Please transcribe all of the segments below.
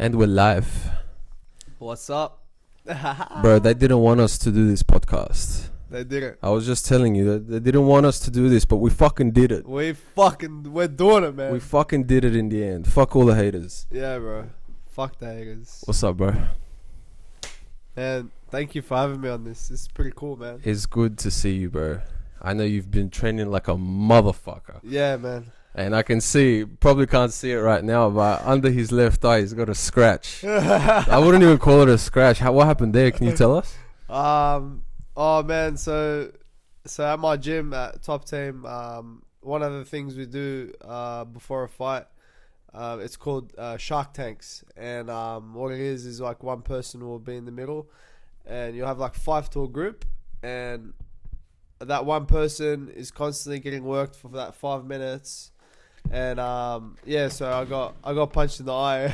And we're live. What's up? Bro, they didn't want us to do this podcast. They didn't. I was just telling you that they didn't want us to do this, but we fucking did it. We're doing it, man. We fucking did it in the end. Fuck all the haters. Yeah, bro. Fuck the haters. What's up, bro? And thank you for having me on this. This is pretty cool, man. It's good to see you, bro. I know you've been training like a motherfucker. Yeah, man. And I can see, probably can't see it right now, but under his left eye, he's got a scratch. I wouldn't even call it a scratch. What happened there? Can you tell us? Oh man, so at my gym at Top Team, one of the things we do before a fight, it's called shark tanks, and what it is like one person will be in the middle, and you'll have like 5 to a group, and that one person is constantly getting worked for that 5 minutes. And yeah, so I got punched in the eye,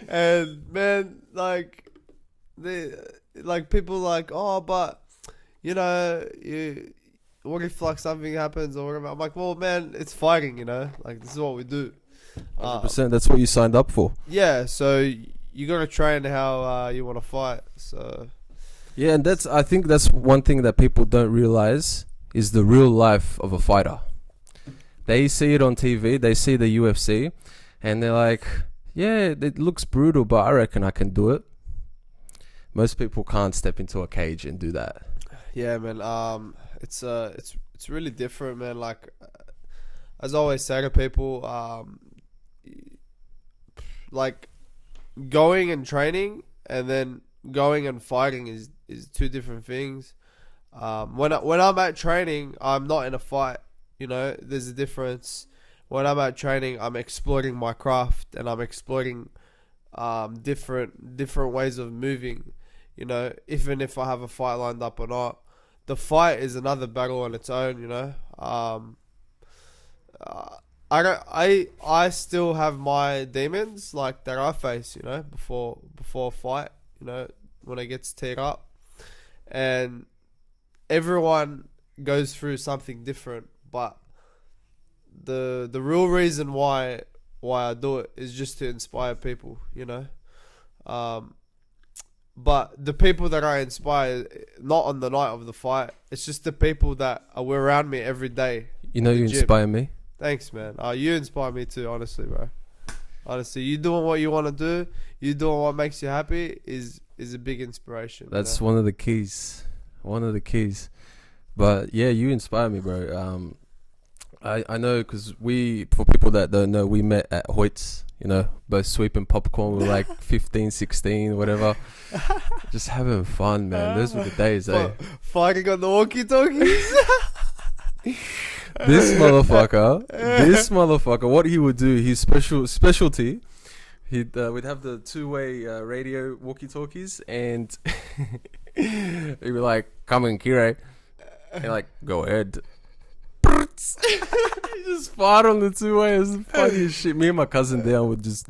and man, people like, oh, but you know, what if like something happens or whatever? I'm like, well, man, it's fighting, you know, like this is what we do. 100%. That's what you signed up for. Yeah, so you gotta train how you want to fight. So yeah, and I think that's one thing that people don't realize is the real life of a fighter. They see it on TV, they see the UFC, and they're like, yeah, it looks brutal, but I reckon I can do it. Most people can't step into a cage and do that. Yeah, man. It's really different, man. Like, as I always say to people, like, going and training and then going and fighting is 2 different things. When I'm at training, I'm not in a fight. You know, there's a difference. When I'm at training, I'm exploring my craft and I'm exploring different ways of moving. You know, even if I have a fight lined up or not, the fight is another battle on its own. You know, I still have my demons like that I face. You know, before a fight. You know, when it gets teed up, and everyone goes through something different. But the real reason why I do it is just to inspire people, you know. But the people that I inspire, not on the night of the fight, it's just the people that are around me every day. You know, you inspire me. Thanks, man. You inspire me too, honestly, bro. Honestly, you doing what you want to do, you doing what makes you happy is a big inspiration. That's one of the keys. One of the keys. But yeah, you inspire me, bro. I know because for people that don't know, we met at HOYTS, you know, both sweeping popcorn. We were like 15, 16, whatever. Just having fun, man. Those were the days, eh? Fighting on the walkie-talkies. This motherfucker, what he would do, his specialty, we'd have the 2-way radio walkie-talkies, and he'd be like, "Come in, Kire." And like, "Go ahead." He just fought on the 2-way. It was funny as shit. Me and my cousin Dion would just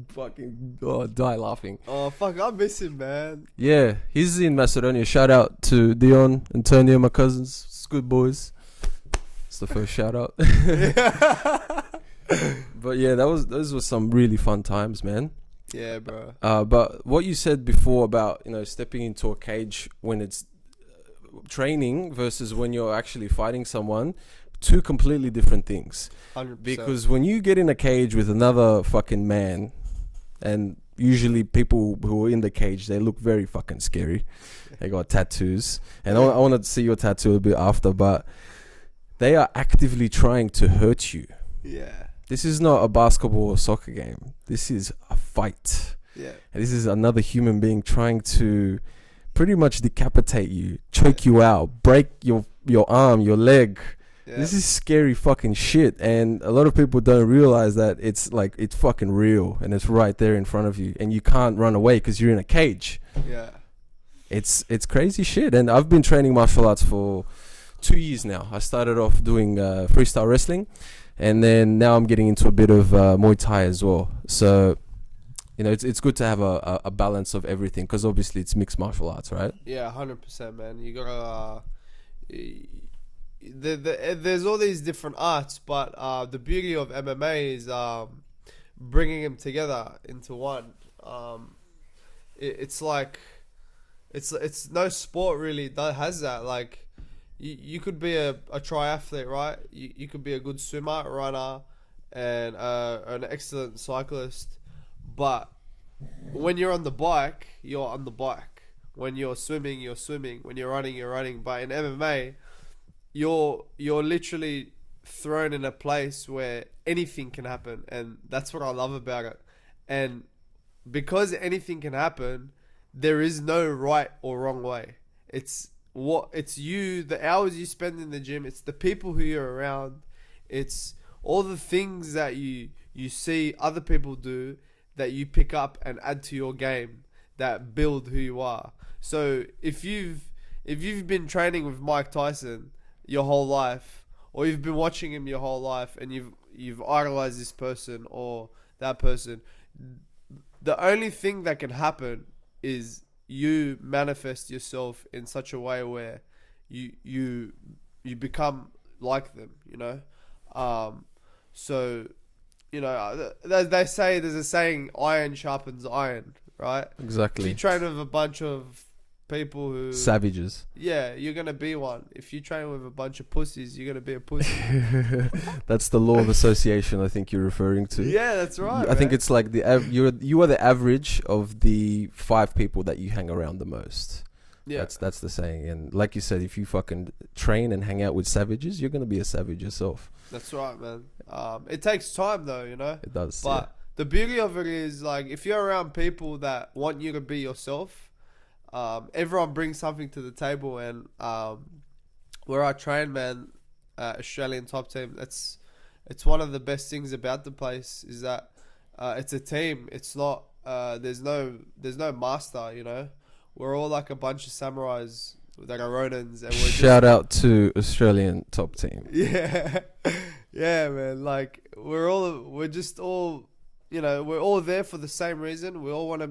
fucking die laughing. Oh fuck, I miss him, man. Yeah, he's in Macedonia. Shout out to Dion, Antonio, my cousins. It's good boys. It's the first shout out. But yeah, those were some really fun times, man. Yeah, bro. But what you said before about, you know, stepping into a cage when it's training versus when you're actually fighting someone, 2 completely different things. 100%. Because when you get in a cage with another fucking man, and usually people who are in the cage, they look very fucking scary. They got tattoos, and I want to see your tattoo a bit after, but they are actively trying to hurt you. Yeah. This is not a basketball or soccer game. This is a fight. Yeah. And this is another human being trying to pretty much decapitate you, choke you out, break your arm, your leg. Yeah. This is scary fucking shit, and a lot of people don't realize that it's fucking real, and it's right there in front of you, and you can't run away because you're in a cage. Yeah. It's crazy shit, and I've been training martial arts for 2 years now. I started off doing freestyle wrestling, and then now I'm getting into a bit of Muay Thai as well. So, you know, it's good to have a balance of everything, because obviously it's mixed martial arts, right? Yeah, 100%, man. You gotta. There's all these different arts, but the beauty of MMA is bringing them together into one. It's like it's no sport really that has that. Like you could be a triathlete, right? You could be a good swimmer, runner, and an excellent cyclist, but when you're on the bike, you're on the bike. When you're swimming, you're swimming. When you're running, you're running. But in MMA, you're literally thrown in a place where anything can happen, and that's what I love about it. And because anything can happen, there is no right or wrong way. It's you, the hours you spend in the gym, it's the people who you're around, it's all the things that you see other people do that you pick up and add to your game that build who you are. So if you've been training with Mike Tyson your whole life, or you've been watching him your whole life, and you've idolized this person or that person, the only thing that can happen is you manifest yourself in such a way where you become like them, you know. So, you know, they say, there's a saying, iron sharpens iron, right? Exactly. If you train with a bunch of people who... Savages. Yeah, you're going to be one. If you train with a bunch of pussies, you're going to be a pussy. That's the law of association I think you're referring to. Yeah, that's right. I think it's like you are the average of the 5 people that you hang around the most. Yeah. That's the saying. And like you said, if you fucking train and hang out with savages, you're going to be a savage yourself. That's right, man. It takes time though, you know? It does. But the beauty of it is, like, if you're around people that want you to be yourself, everyone brings something to the table. And where I train, man, Australian top team, it's one of the best things about the place is that it's a team. It's not there's no master, you know. We're all like a bunch of samurais that are Ronins, and we're shout out to Australian top team. Yeah, yeah, man. Like we're just all, you know, we're all there for the same reason. We all want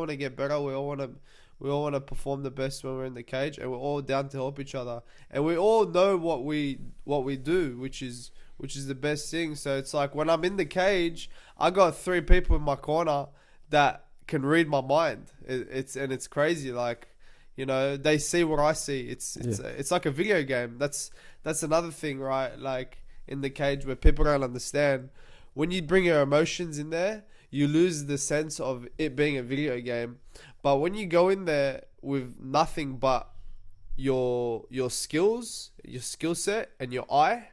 to get better. We all want to perform the best when we're in the cage, and we're all down to help each other. And we all know what we do, which is the best thing. So it's like when I'm in the cage, I got 3 people in my corner that can read my mind. It's crazy. Like, you know, they see what I see. It's like a video game. That's another thing, right? Like in the cage where people don't understand. When you bring your emotions in there, you lose the sense of it being a video game. But when you go in there with nothing but your skills, your skill set, and your eye,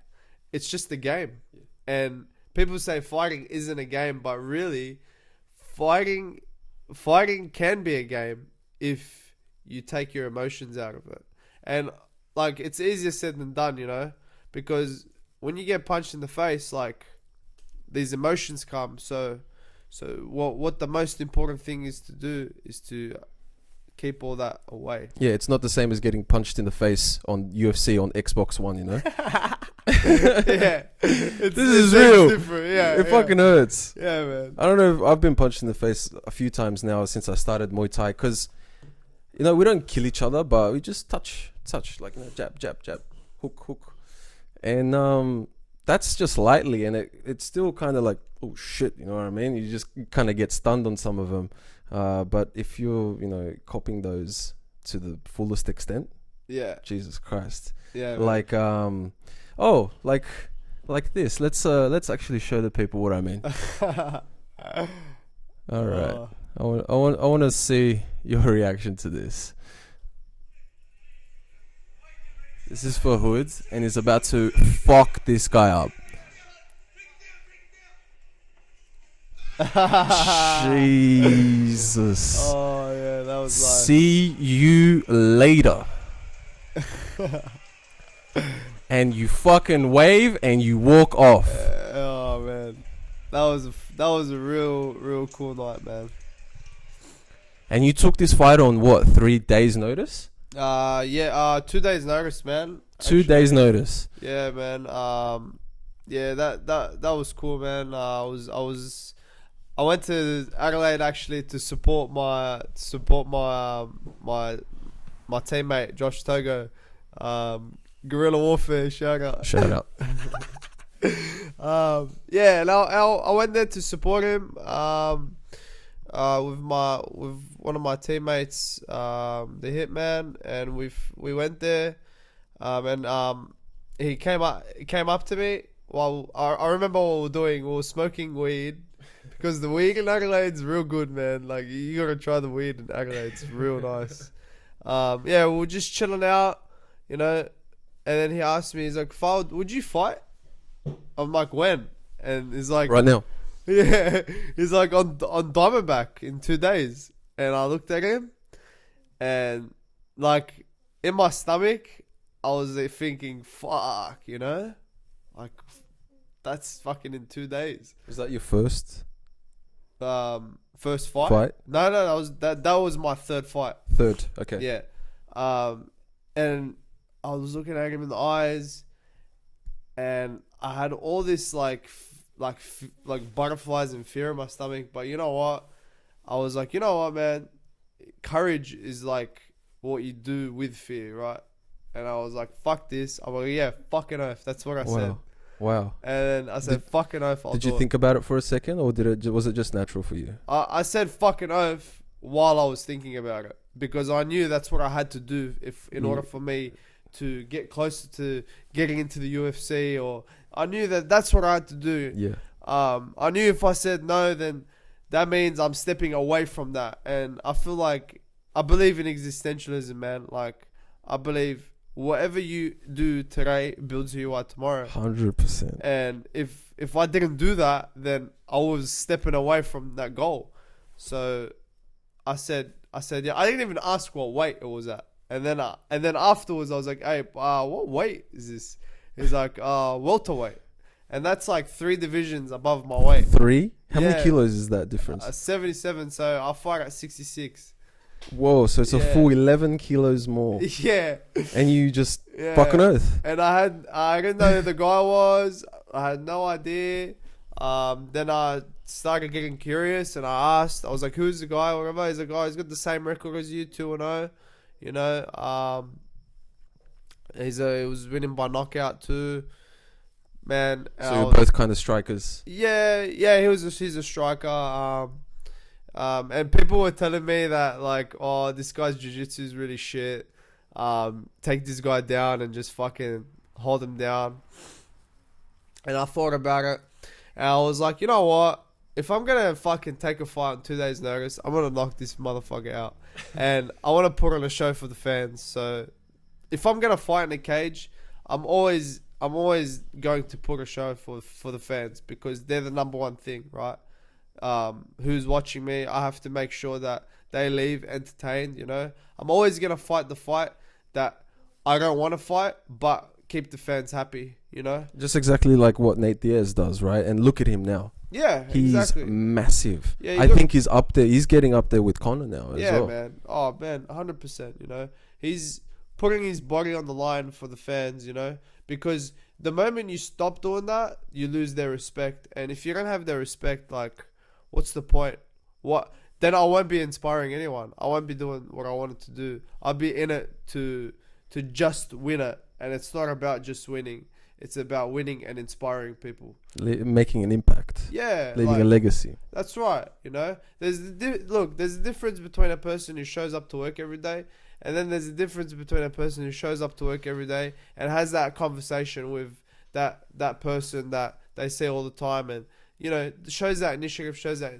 it's just a game. And people say fighting isn't a game, but really, fighting can be a game if you take your emotions out of it. And like, it's easier said than done, you know, because when you get punched in the face, like, these emotions come. So what the most important thing is to do is to keep all that away. Yeah, it's not the same as getting punched in the face on UFC on Xbox One, you know. Yeah, this is real. Different. Yeah, it fucking hurts. Yeah, man. I don't know if I've been punched in the face a few times now since I started Muay Thai, because, you know, we don't kill each other, but we just touch, like, you know, jab, hook, and that's just lightly, and it's still kind of like, oh shit, you know what I mean? You just kind of get stunned on some of them, but if you're, you know, copying those to the fullest extent, yeah, Jesus Christ, yeah, man. Like like this. Let's actually show the people what I mean. All right, I want to see your reaction to this. This is Farhood, and he's about to fuck this guy up. Jesus. Oh yeah, that was nice. See you later. And you fucking wave and you walk off. Oh man, that was a real cool night, man. And you took this fight on what, 3 days notice? 2 days notice, man. 2 days notice. Yeah, man. Yeah, that was cool, man. I went to Adelaide actually to support my teammate Josh Togo. Guerrilla Warfare, shout out. Yeah, and I went there to support him. With one of my teammates, the Hitman, and we went there. And he came up to me. Well, I remember what we were doing. We were smoking weed because the weed in Adelaide's real good, man. Like, you gotta try the weed in Adelaide. It's real nice. Yeah, we were just chilling out, you know. And then he asked me, he's like, "Farhood, would you fight?" I'm like, "When?" And he's like, Right now. yeah, he's like, on Diamondback in 2 days. And I looked at him, and like, in my stomach, I was thinking, fuck, you know, like, that's fucking in 2 days. Was that your first First fight? No, that was my third fight. Third, okay. Yeah. And I was looking at him in the eyes, and I had all this like butterflies and fear in my stomach. But you know what? I was like, you know what, man? Courage is like what you do with fear, right? And I was like, fuck this. I'm like, yeah, fucking oath. That's what I said. Wow. And then I said, fucking oath. Did you think about it for a second, or was it just natural for you? I said fucking oath while I was thinking about it, because I knew that's what I had to do in order for me to get closer to getting into the UFC, or I knew that's what I had to do. Yeah. I knew if I said no, then that means I'm stepping away from that. And I feel like I believe in existentialism, man. Like, I believe whatever you do today builds who you are tomorrow. 100%. And if I didn't do that, then I was stepping away from that goal. So I said, yeah. I didn't even ask what weight it was at. And then afterwards, I was like, hey, what weight is this? He's like, welterweight. And that's like 3 divisions above my weight. 3? How many kilos is that difference? 77. So I fight at 66. Whoa, so it's a full 11 kilos more. Yeah. And you just fucking oath. And I didn't know who the guy was. I had no idea. Then I started getting curious, and I asked. I was like, "Who's the guy?" Whatever. He's like, "Oh, he's got the same record as you, 2-0." You know. He was winning by knockout too. Man. So you're both kind of strikers. Yeah. He's a striker. And people were telling me that, like, oh, this guy's jiu-jitsu is really shit. Take this guy down and just fucking hold him down. And I thought about it, and I was like, you know what? If I'm gonna fucking take a fight on 2 days' notice, I'm gonna knock this motherfucker out, and I want to put on a show for the fans. So, if I'm gonna fight in a cage, I'm always going to put a show for the fans, because they're the number one thing, right? Who's watching me? I have to make sure that they leave entertained. You know, I'm always gonna fight the fight that I don't want to fight, but keep the fans happy. You know, just exactly like what Nate Diaz does, right? And look at him now. Yeah, he's exactly. Massive. Yeah, I think he's up there. He's getting up there with Conor now as well. Yeah, man. Oh man, 100%. You know, he's putting his body on the line for the fans. You know, because the moment you stop doing that, you lose their respect. And if you don't have their respect, like, what's the point? Then I won't be inspiring anyone. I won't be doing what I wanted to do. I'll be in it to just win it. And it's not about just winning. It's about winning and inspiring people. Making an impact. Yeah. Leaving a legacy. That's right. You know, there's a difference between a person who shows up to work every day, and then there's a difference between a person who shows up to work every day and has that conversation with that person that they see all the time, and, you know, shows that initiative, shows that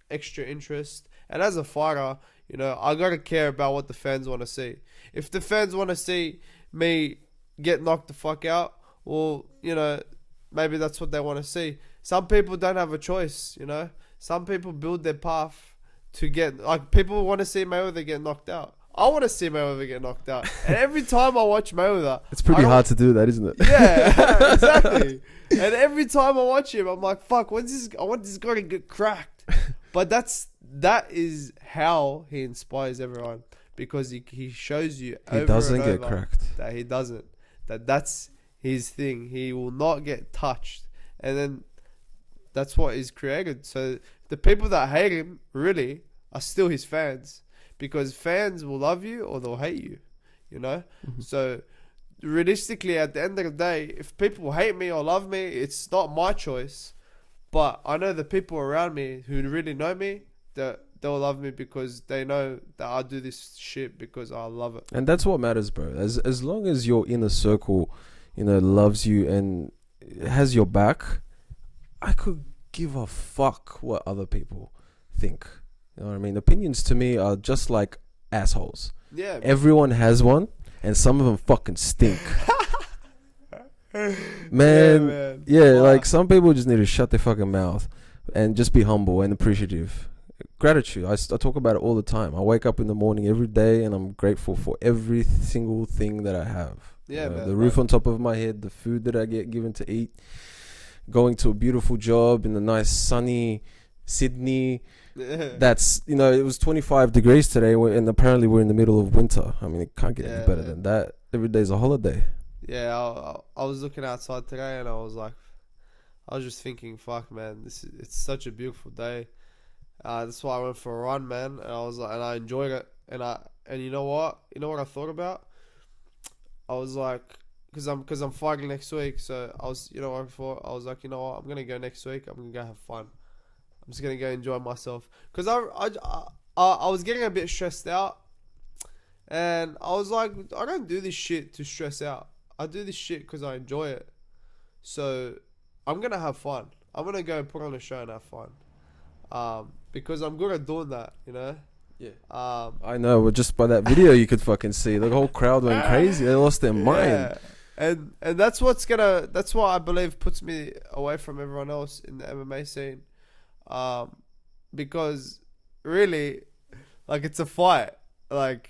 extra interest. And as a fighter, you know, I got to care about what the fans want to see. If the fans want to see me get knocked the fuck out, well, you know, maybe that's what they want to see. Some people don't have a choice, you know. Some people build their path to get, like, people want to see Mayweather get knocked out. I want to see Mayweather get knocked out. And every time I watch Mayweather, it's pretty hard to do that, isn't it? Yeah, exactly. And every time I watch him, I'm like, fuck, I want this guy to get cracked. But that is how he inspires everyone, because he shows you he doesn't get cracked. That he doesn't. That's his thing. He will not get touched. And then that's what he's created. So the people that hate him really are still his fans, because fans will love you or they'll hate you, you know? Mm-hmm. So realistically, at the end of the day, if people hate me or love me, it's not my choice. But I know the people around me who really know me, that they'll love me because they know that I do this shit because I love it. And that's what matters, bro. As long as your inner circle, loves you and has your back, I could give a fuck what other people think. You know what I mean? Opinions to me are just like assholes. Yeah. Everyone has one, and some of them fucking stink. Man, yeah, like some people just need to shut their fucking mouth and just be humble and appreciative. Gratitude. I talk about it all the time. I wake up in the morning every day and I'm grateful for every single thing that I have. Yeah, man. The roof on top of my head, the food that I get given to eat, going to a beautiful job in the nice sunny Sydney. That's, it was 25 degrees today and apparently we're in the middle of winter. I mean, it can't get any better than that. Every day's a holiday. Yeah, I was looking outside today and I was just thinking, fuck, man, it's such a beautiful day. That's why I went for a run, man. And and I enjoyed it. And you know what? You know what I thought about? I was like, because I'm fighting next week. So I was, what I thought? I was like, you know what? I'm gonna go next week. I'm gonna go have fun. I'm just gonna go enjoy myself. Because I was getting a bit stressed out, and I was like, I don't do this shit to stress out. I do this shit because I enjoy it. So I'm gonna have fun. I'm gonna go put on a show and have fun. Because I'm good at doing that, Yeah. I know, but just by that video you could fucking see the whole crowd went crazy. They lost their mind. And that's that's what I believe puts me away from everyone else in the MMA scene. Because really, like, it's a fight. Like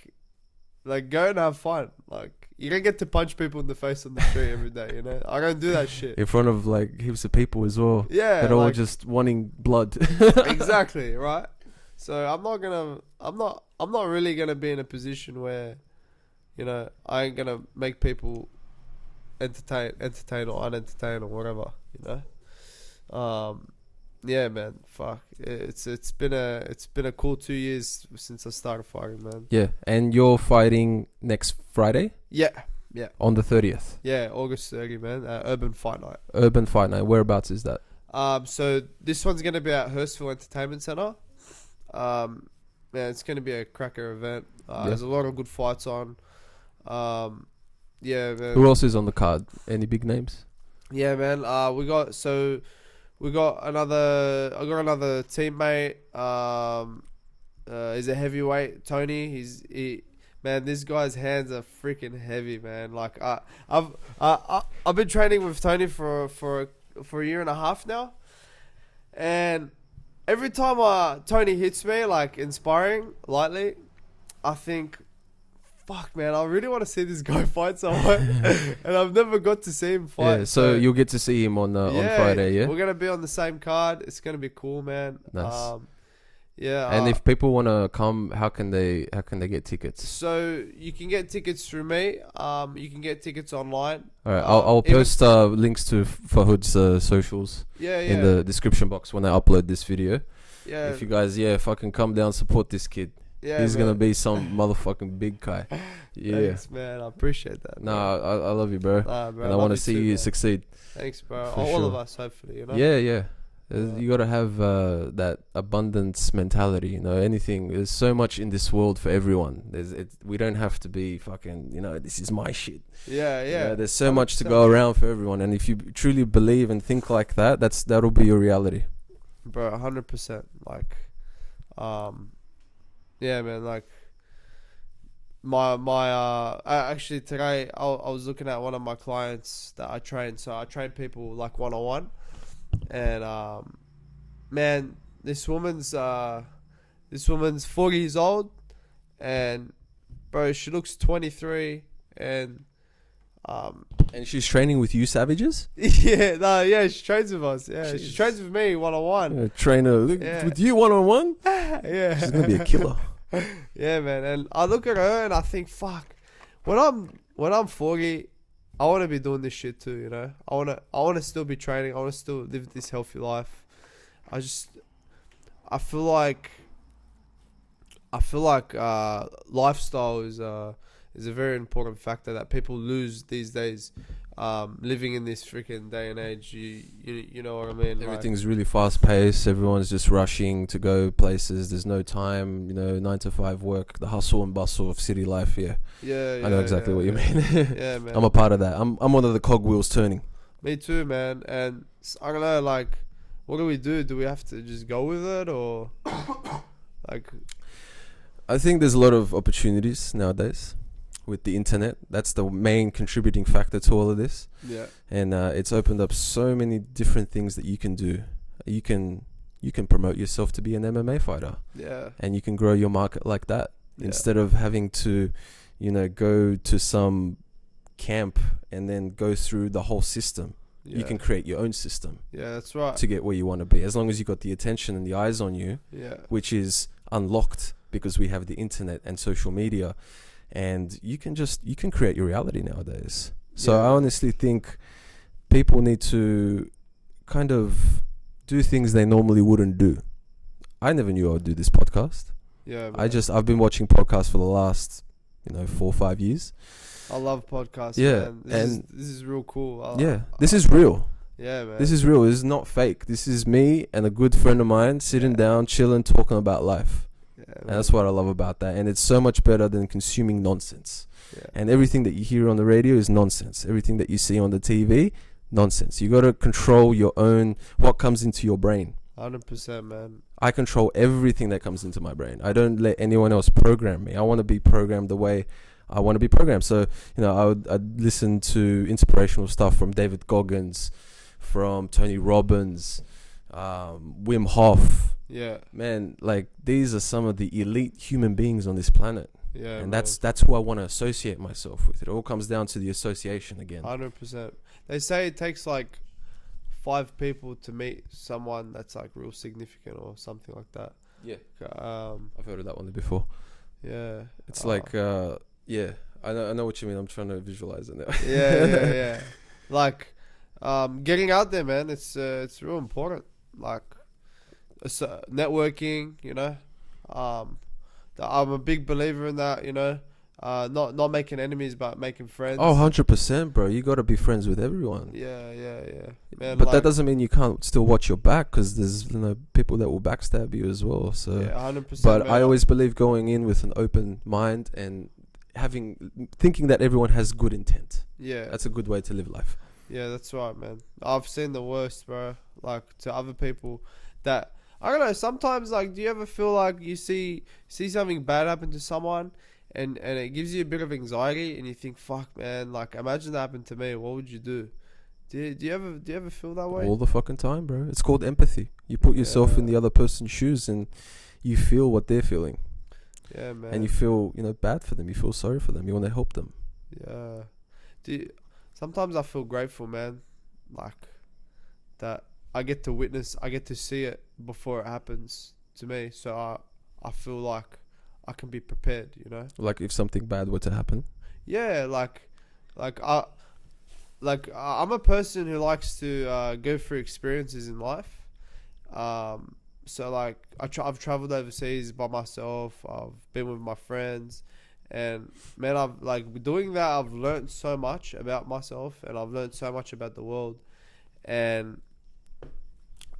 go and have fun. Like, you don't get to punch people in the face on the street every day, I don't do that shit. In front of like heaps of people as well. Yeah. They're all just wanting blood. Exactly, right? So I'm not really gonna be in a position where, I ain't gonna make people entertain or unentertain or whatever, Yeah, man. Fuck. It's been a cool 2 years since I started fighting, man. Yeah, and you're fighting next Friday? Yeah. On the 30th. Yeah, August 30, man. Urban Fight Night. Urban Fight Night. Whereabouts is that? So this one's gonna be at Hurstville Entertainment Center. Man, it's gonna be a cracker event. There's a lot of good fights on. Yeah, man. Who else is on the card? Any big names? Yeah, man. We got another teammate. He's a heavyweight, Tony. Man, this guy's hands are freaking heavy, man. Like, I've been training with Tony for a year and a half now, and every time Tony hits me, like, in sparring lightly, I think, fuck, man, I really want to see this guy fight someone. And I've never got to see him fight. Yeah, so you'll get to see him on Friday, yeah? We're going to be on the same card. It's going to be cool, man. Nice. Yeah. And if people want to come, how can they get tickets? So you can get tickets through me. You can get tickets online. All right, I'll post links to Farhood's socials in the description box when I upload this video. Yeah. If you guys, fucking come down, support this kid. Yeah, he's gonna be some motherfucking big guy. Yeah. Thanks, man. I appreciate that. Nah, I love you, bro. Nah, bro. And I want to see you succeed. Thanks, bro. For All sure. of us, hopefully, Yeah. You gotta have that abundance mentality. Anything. There's so much in this world for everyone. We don't have to be fucking. This is my shit. Yeah. There's so much to go around for everyone, and if you truly believe and think like that, that'll be your reality. Bro, 100%. Like, yeah, man. Like, actually today I was looking at one of my clients that I train. So I train people like 1-on-1, and man, this woman's 40 years old, and bro, she looks 23, and she's training with you savages? Yeah, she trains with us. Yeah, Jeez. she trains with me 1-on-1. Trainer with you 1-on-1? Yeah, she's gonna be a killer. Yeah, man. And I look at her and I think, fuck, when I'm 40, I want to be doing this shit too. I want to still be training. I want to still live this healthy life. I feel like lifestyle is a very important factor that people lose these days. Living in this freaking day and age, you know what I mean? Everything's really fast paced. Everyone's just rushing to go places. There's no time, 9 to 5 work, the hustle and bustle of city life. Yeah, I know exactly what you mean. Yeah, man. I'm a part of that. I'm one of the cogwheels turning. Me too, man. And I don't know, like, what do we do? Do we have to just go with it, or like? I think there's a lot of opportunities nowadays with the internet. That's the main contributing factor to all of this. Yeah. And it's opened up so many different things that you can do. You can promote yourself to be an MMA fighter. Yeah. And you can grow your market like that, Yeah. instead of having to, go to some camp and then go through the whole system. Yeah. You can create your own system Yeah, that's right. to get where you want to be, as long as you got the attention and the eyes on you, Yeah. which is unlocked because we have the internet and social media, and you can create your reality nowadays. So Yeah. I honestly think people need to kind of do things they normally wouldn't do. I never knew I would do this podcast. Yeah, man. I've been watching podcasts for the last 4 or 5 years. I love podcasts. Yeah, man. This is real cool. This is real. Yeah, man. This is real. This is not fake. This is me and a good friend of mine sitting down, chilling, talking about life. Yeah, And that's what I love about that. And it's so much better than consuming nonsense. Yeah. And everything that you hear on the radio is nonsense. Everything that you see on the TV, nonsense. You got to control your own, what comes into your brain. 100%, man. I control everything that comes into my brain. I don't let anyone else program me. I want to be programmed the way I want to be programmed. So, I'd listen to inspirational stuff from David Goggins, from Tony Robbins, Wim Hof. Yeah. Man, like, these are some of the elite human beings on this planet. Yeah. And man. that's who I want to associate myself with. It all comes down to the association again. 100%. They say it takes like 5 people to meet someone that's like real significant or something like that. Yeah. Um. I've heard of that one before. Yeah. It's like, I know what you mean. I'm trying to visualize it now. Yeah. Like, getting out there, man. It's real important. Like, networking. I'm a big believer in that. Not making enemies, but making friends. Oh, 100%, bro. You got to be friends with everyone. Yeah. Man, But that doesn't mean you can't still watch your back, because there's people that will backstab you as well. So, yeah, 100%. but man. I always believe going in with an open mind and thinking that everyone has good intent. Yeah. That's a good way to live life. Yeah, that's right, man. I've seen the worst, bro. Like, to other people that, I don't know, sometimes, like, do you ever feel like you see something bad happen to someone and it gives you a bit of anxiety and you think, fuck, man, like, imagine that happened to me. What would you do? Do you ever feel that way? All the fucking time, bro. It's called empathy. You put yourself in the other person's shoes and you feel what they're feeling. Yeah, man. And you feel, bad for them. You feel sorry for them. You want to help them. Yeah. Sometimes I feel grateful, man. Like, that I get to see it before it happens to me. So I feel like I can be prepared, Like if something bad were to happen. Yeah, I'm a person who likes to go through experiences in life. So like I've traveled overseas by myself. I've been with my friends, and man, I've doing that. I've learned so much about myself, and I've learned so much about the world, and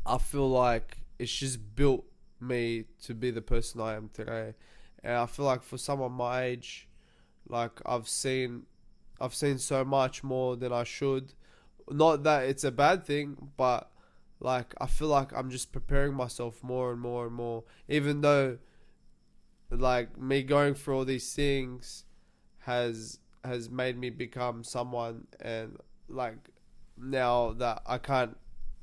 I feel like it's just built me to be the person I am today. And I feel like for someone my age, like I've seen so much more than I should. Not that it's a bad thing, but like I feel like I'm just preparing myself more and more and more. Even though like me going through all these things has made me become someone, and like now that I can't,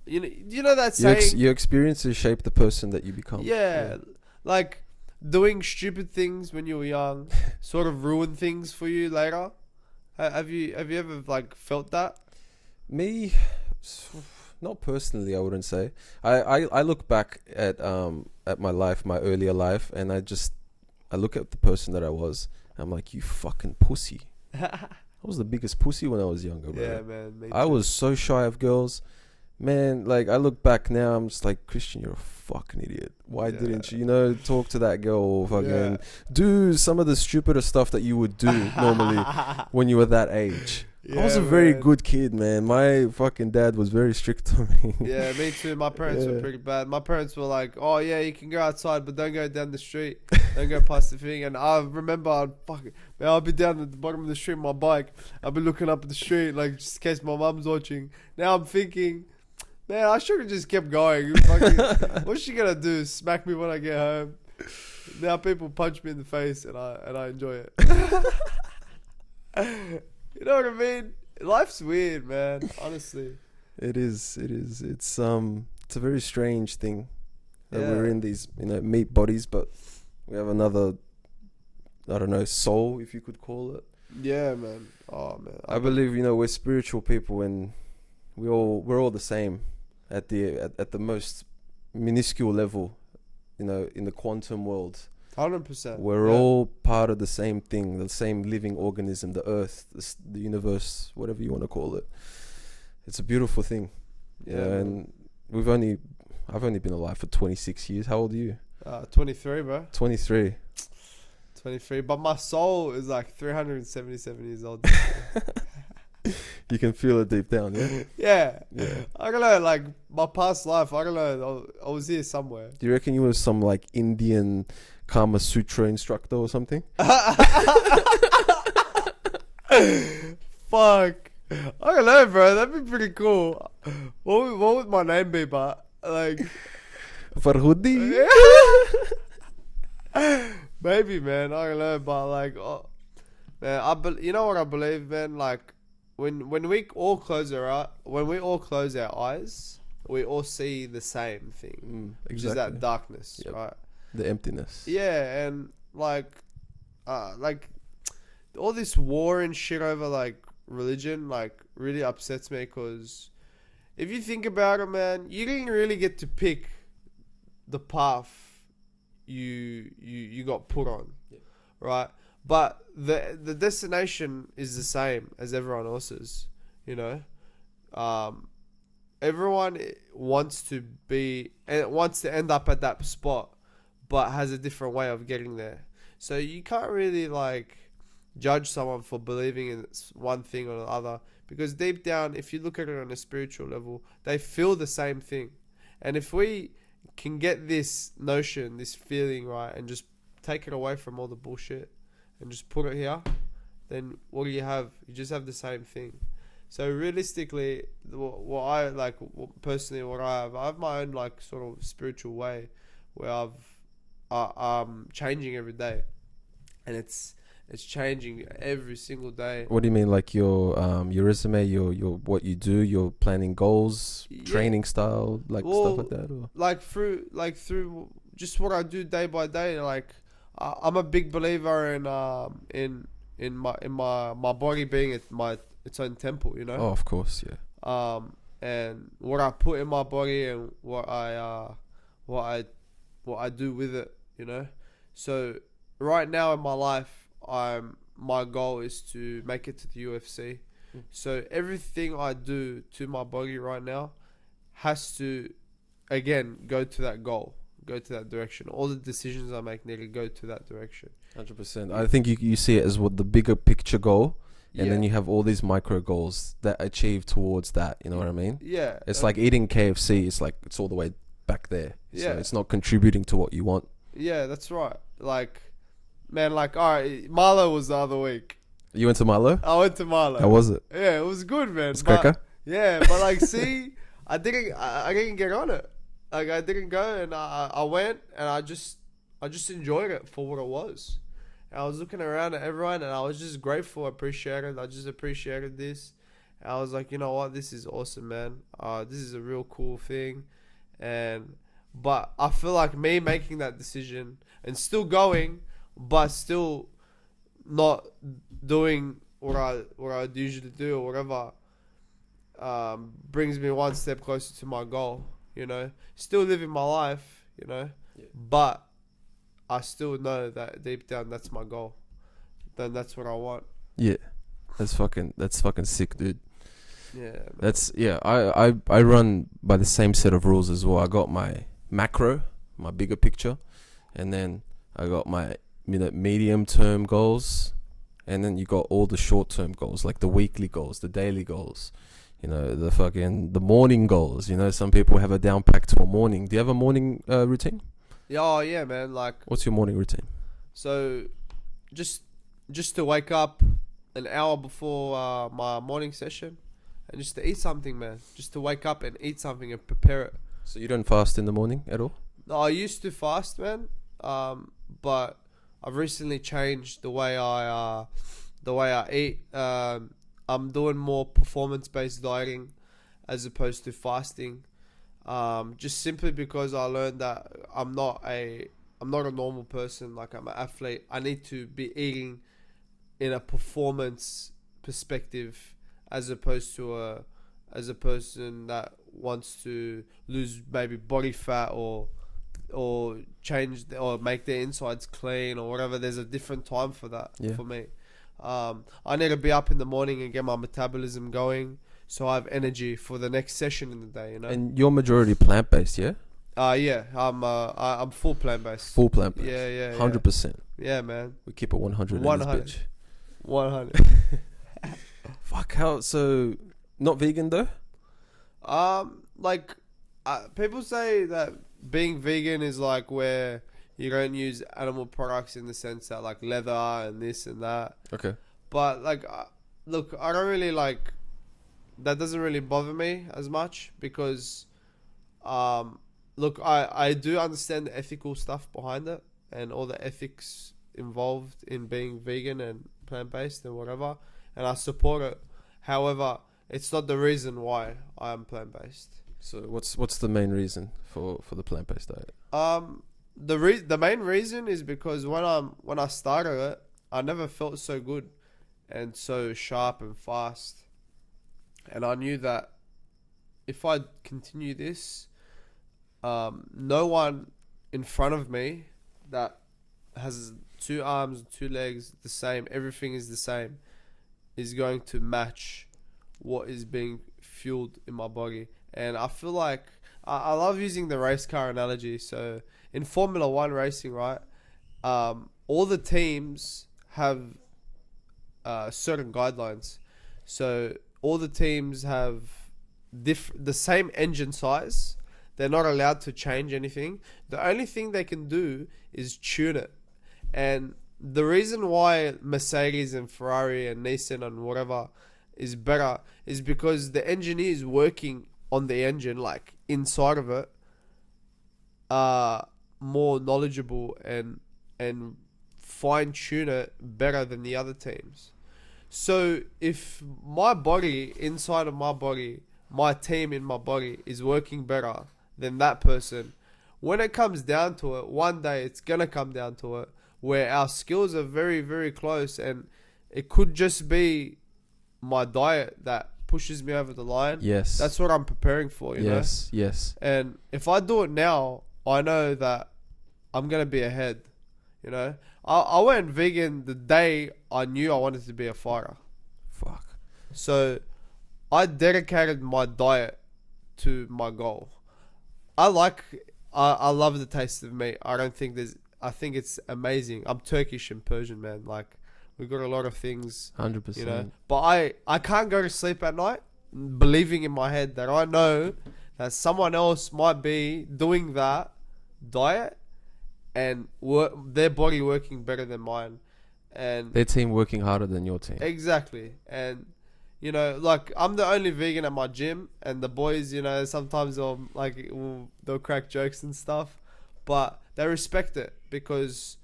you know that saying, your experiences shape the person that you become. Yeah. Like doing stupid things when you were young sort of ruin things for you later. Have you ever like felt that? Me, not personally, I wouldn't say. I look back at my life, my earlier life, and I look at the person that I was. And I'm like, you fucking pussy. I was the biggest pussy when I was younger, bro. Yeah, man. I was so shy of girls. man, like I look back now, I'm just like, Christian, you're a fucking idiot. Why Yeah. didn't you, talk to that girl or fucking Yeah. do some of the stupider stuff that you would do normally when you were that age? I was a very man. good kid, man. My fucking dad was very strict on me. Yeah, me too. My parents were pretty bad. My parents were like, "Oh yeah, you can go outside, but don't go down the street. Don't go past the thing." And I remember, I'd be down at the bottom of the street on my bike. I'd be looking up at the street, like just in case my mum's watching. Now I'm thinking, man, I should have just kept going. What's she gonna do? Smack me when I get home? Now people punch me in the face, and I enjoy it. You know what I mean? Life's weird, man. Honestly. It is. It's a very strange thing that we're in these, meat bodies, but we have another, I don't know, soul, if you could call it. Yeah, man. Oh, man. I believe, we're spiritual people, and we're all the same at the most minuscule level, in the quantum world. 100%. We're all part of the same thing, the same living organism, the earth, the universe, whatever you want to call it. It's a beautiful thing. Yeah, and I've only been alive for 26 years. How old are you? 23, bro. 23. 23. But my soul is like 377 years old. You can feel it deep down, yeah? Yeah. Yeah. I don't know, like, my past life, I don't know, I was here somewhere. Do you reckon you were some, like, Indian Kama Sutra instructor or something? Fuck. I don't know, bro. That'd be pretty cool. What would my name be, but, like... Farhood? Maybe, man. I don't know, but, like... man, you know what I believe, man? Like... When we all close our eyes, we all see the same thing, which is that darkness, right? The emptiness. Yeah, and like all this war and shit over like religion, like really upsets me because if you think about it, man, you didn't really get to pick the path you got put on, right? But the destination is the same as everyone else's, everyone wants to end up at that spot, but has a different way of getting there. So you can't really like judge someone for believing in one thing or the other, because deep down, if you look at it on a spiritual level, they feel the same thing. And if we can get this notion, this feeling right, and just take it away from all the bullshit and just put it here, then what do you have? You just have the same thing. So realistically, what I like personally, what I have my own like sort of spiritual way where I'm changing every day, and it's changing every single day. What do you mean, like your resume, your what you do, your planning goals, training style, like stuff like that, or like through just what I do day by day, like. I'm a big believer in my body being its own temple, Oh, of course, yeah. And what I put in my body and what I do with it, So right now in my life, my goal is to make it to the UFC. So everything I do to my body right now has to, again, go to that goal. Go to that direction. All the decisions I make need to go to that direction. 100%. I think you see it as what the bigger picture goal, and then you have all these micro goals that achieve towards that. You know what I mean? Yeah. It's like eating KFC. It's all the way back there. So it's not contributing to what you want. Yeah, that's right. Like, man, all right, Milo was the other week. You went to Milo? I went to Milo. How was it? Yeah, it was good, man. It's cracker? Yeah, but like, see, I didn't get on it. Like, I didn't go, and I went, and I just enjoyed it for what it was. And I was looking around at everyone, and I was just grateful, appreciated. I just appreciated this. And I was like, you know what, this is awesome, man. This is a real cool thing. But I feel like me making that decision and still going, but still not doing what I usually do or whatever, brings me one step closer to my goal. Still living my life, but I still know that deep down that's my goal. Then that's what I want. Yeah, that's fucking sick, dude. Yeah, man. That's I run by the same set of rules as well. I got my macro, my bigger picture, and then I got my medium term goals, and then you got all the short term goals, like the weekly goals, the daily goals, the morning goals. Some people have a down pack to a morning. Do you have a morning routine? Yeah, man. Like, What's your morning routine? so just to wake up an hour before my morning session, and just to eat something, man. Just to wake up and eat something and prepare it. So you don't fast in the morning at all? No, I used to fast, man. But I've recently changed the way I eat. I'm doing more performance-based dieting as opposed to fasting. Just simply because I learned that I'm not a normal person. Like, I'm an athlete. I need to be eating in a performance perspective, as opposed to a person that wants to lose maybe body fat or change or make their insides clean or whatever. There's a different time for that for me. I need to be up in the morning and get my metabolism going, so I have energy for the next session in the day. And you're majority plant based, yeah? Yeah. I'm full plant based. Full plant based. Yeah. 100%. Yeah, man. We keep it 100. 100. In this bitch. 100. Fuck, how? So not vegan though? People say that being vegan is like where you don't use animal products, in the sense that like leather and this and that. Okay. But look, I don't really that doesn't really bother me as much, because look, I do understand the ethical stuff behind it and all the ethics involved in being vegan and plant-based and whatever, and I support it. However, it's not the reason why I am plant-based. So what's the main reason for the plant-based diet? The main reason is because when I started it, I never felt so good and so sharp and fast, and I knew that if I continue this, no one in front of me that has 2 arms, 2 legs, the same, everything is the same, is going to match what is being fueled in my body. And I feel like I love using the race car analogy. So in Formula 1 racing, right, all the teams have certain guidelines. So all the teams have the same engine size. They're not allowed to change anything. The only thing they can do is tune it. And the reason why Mercedes and Ferrari and Nissan and whatever is better is because the engineers working on the engine, like inside of it, are more knowledgeable and fine tune it better than the other teams. So if my body, inside of my body, my team in my body is working better than that person, when it comes down to it, one day it's gonna come down to it where our skills are very, very close, and it could just be my diet that pushes me over the line. Yes. That's what I'm preparing for, you know? Yes. And if I do it now, I know that I'm going to be ahead, you know? I went vegan the day I knew I wanted to be a fighter. Fuck. So I dedicated my diet to my goal. I love the taste of meat. I think it's amazing. I'm Turkish and Persian, man. Like, we got a lot of things, 100%. you know. But I can't go to sleep at night believing in my head that I know that someone else might be doing that diet and their body working better than mine, and their team working harder than your team. Exactly. And you know, like, I'm the only vegan at my gym, and the boys, you know, sometimes they'll crack jokes and stuff, but they respect it because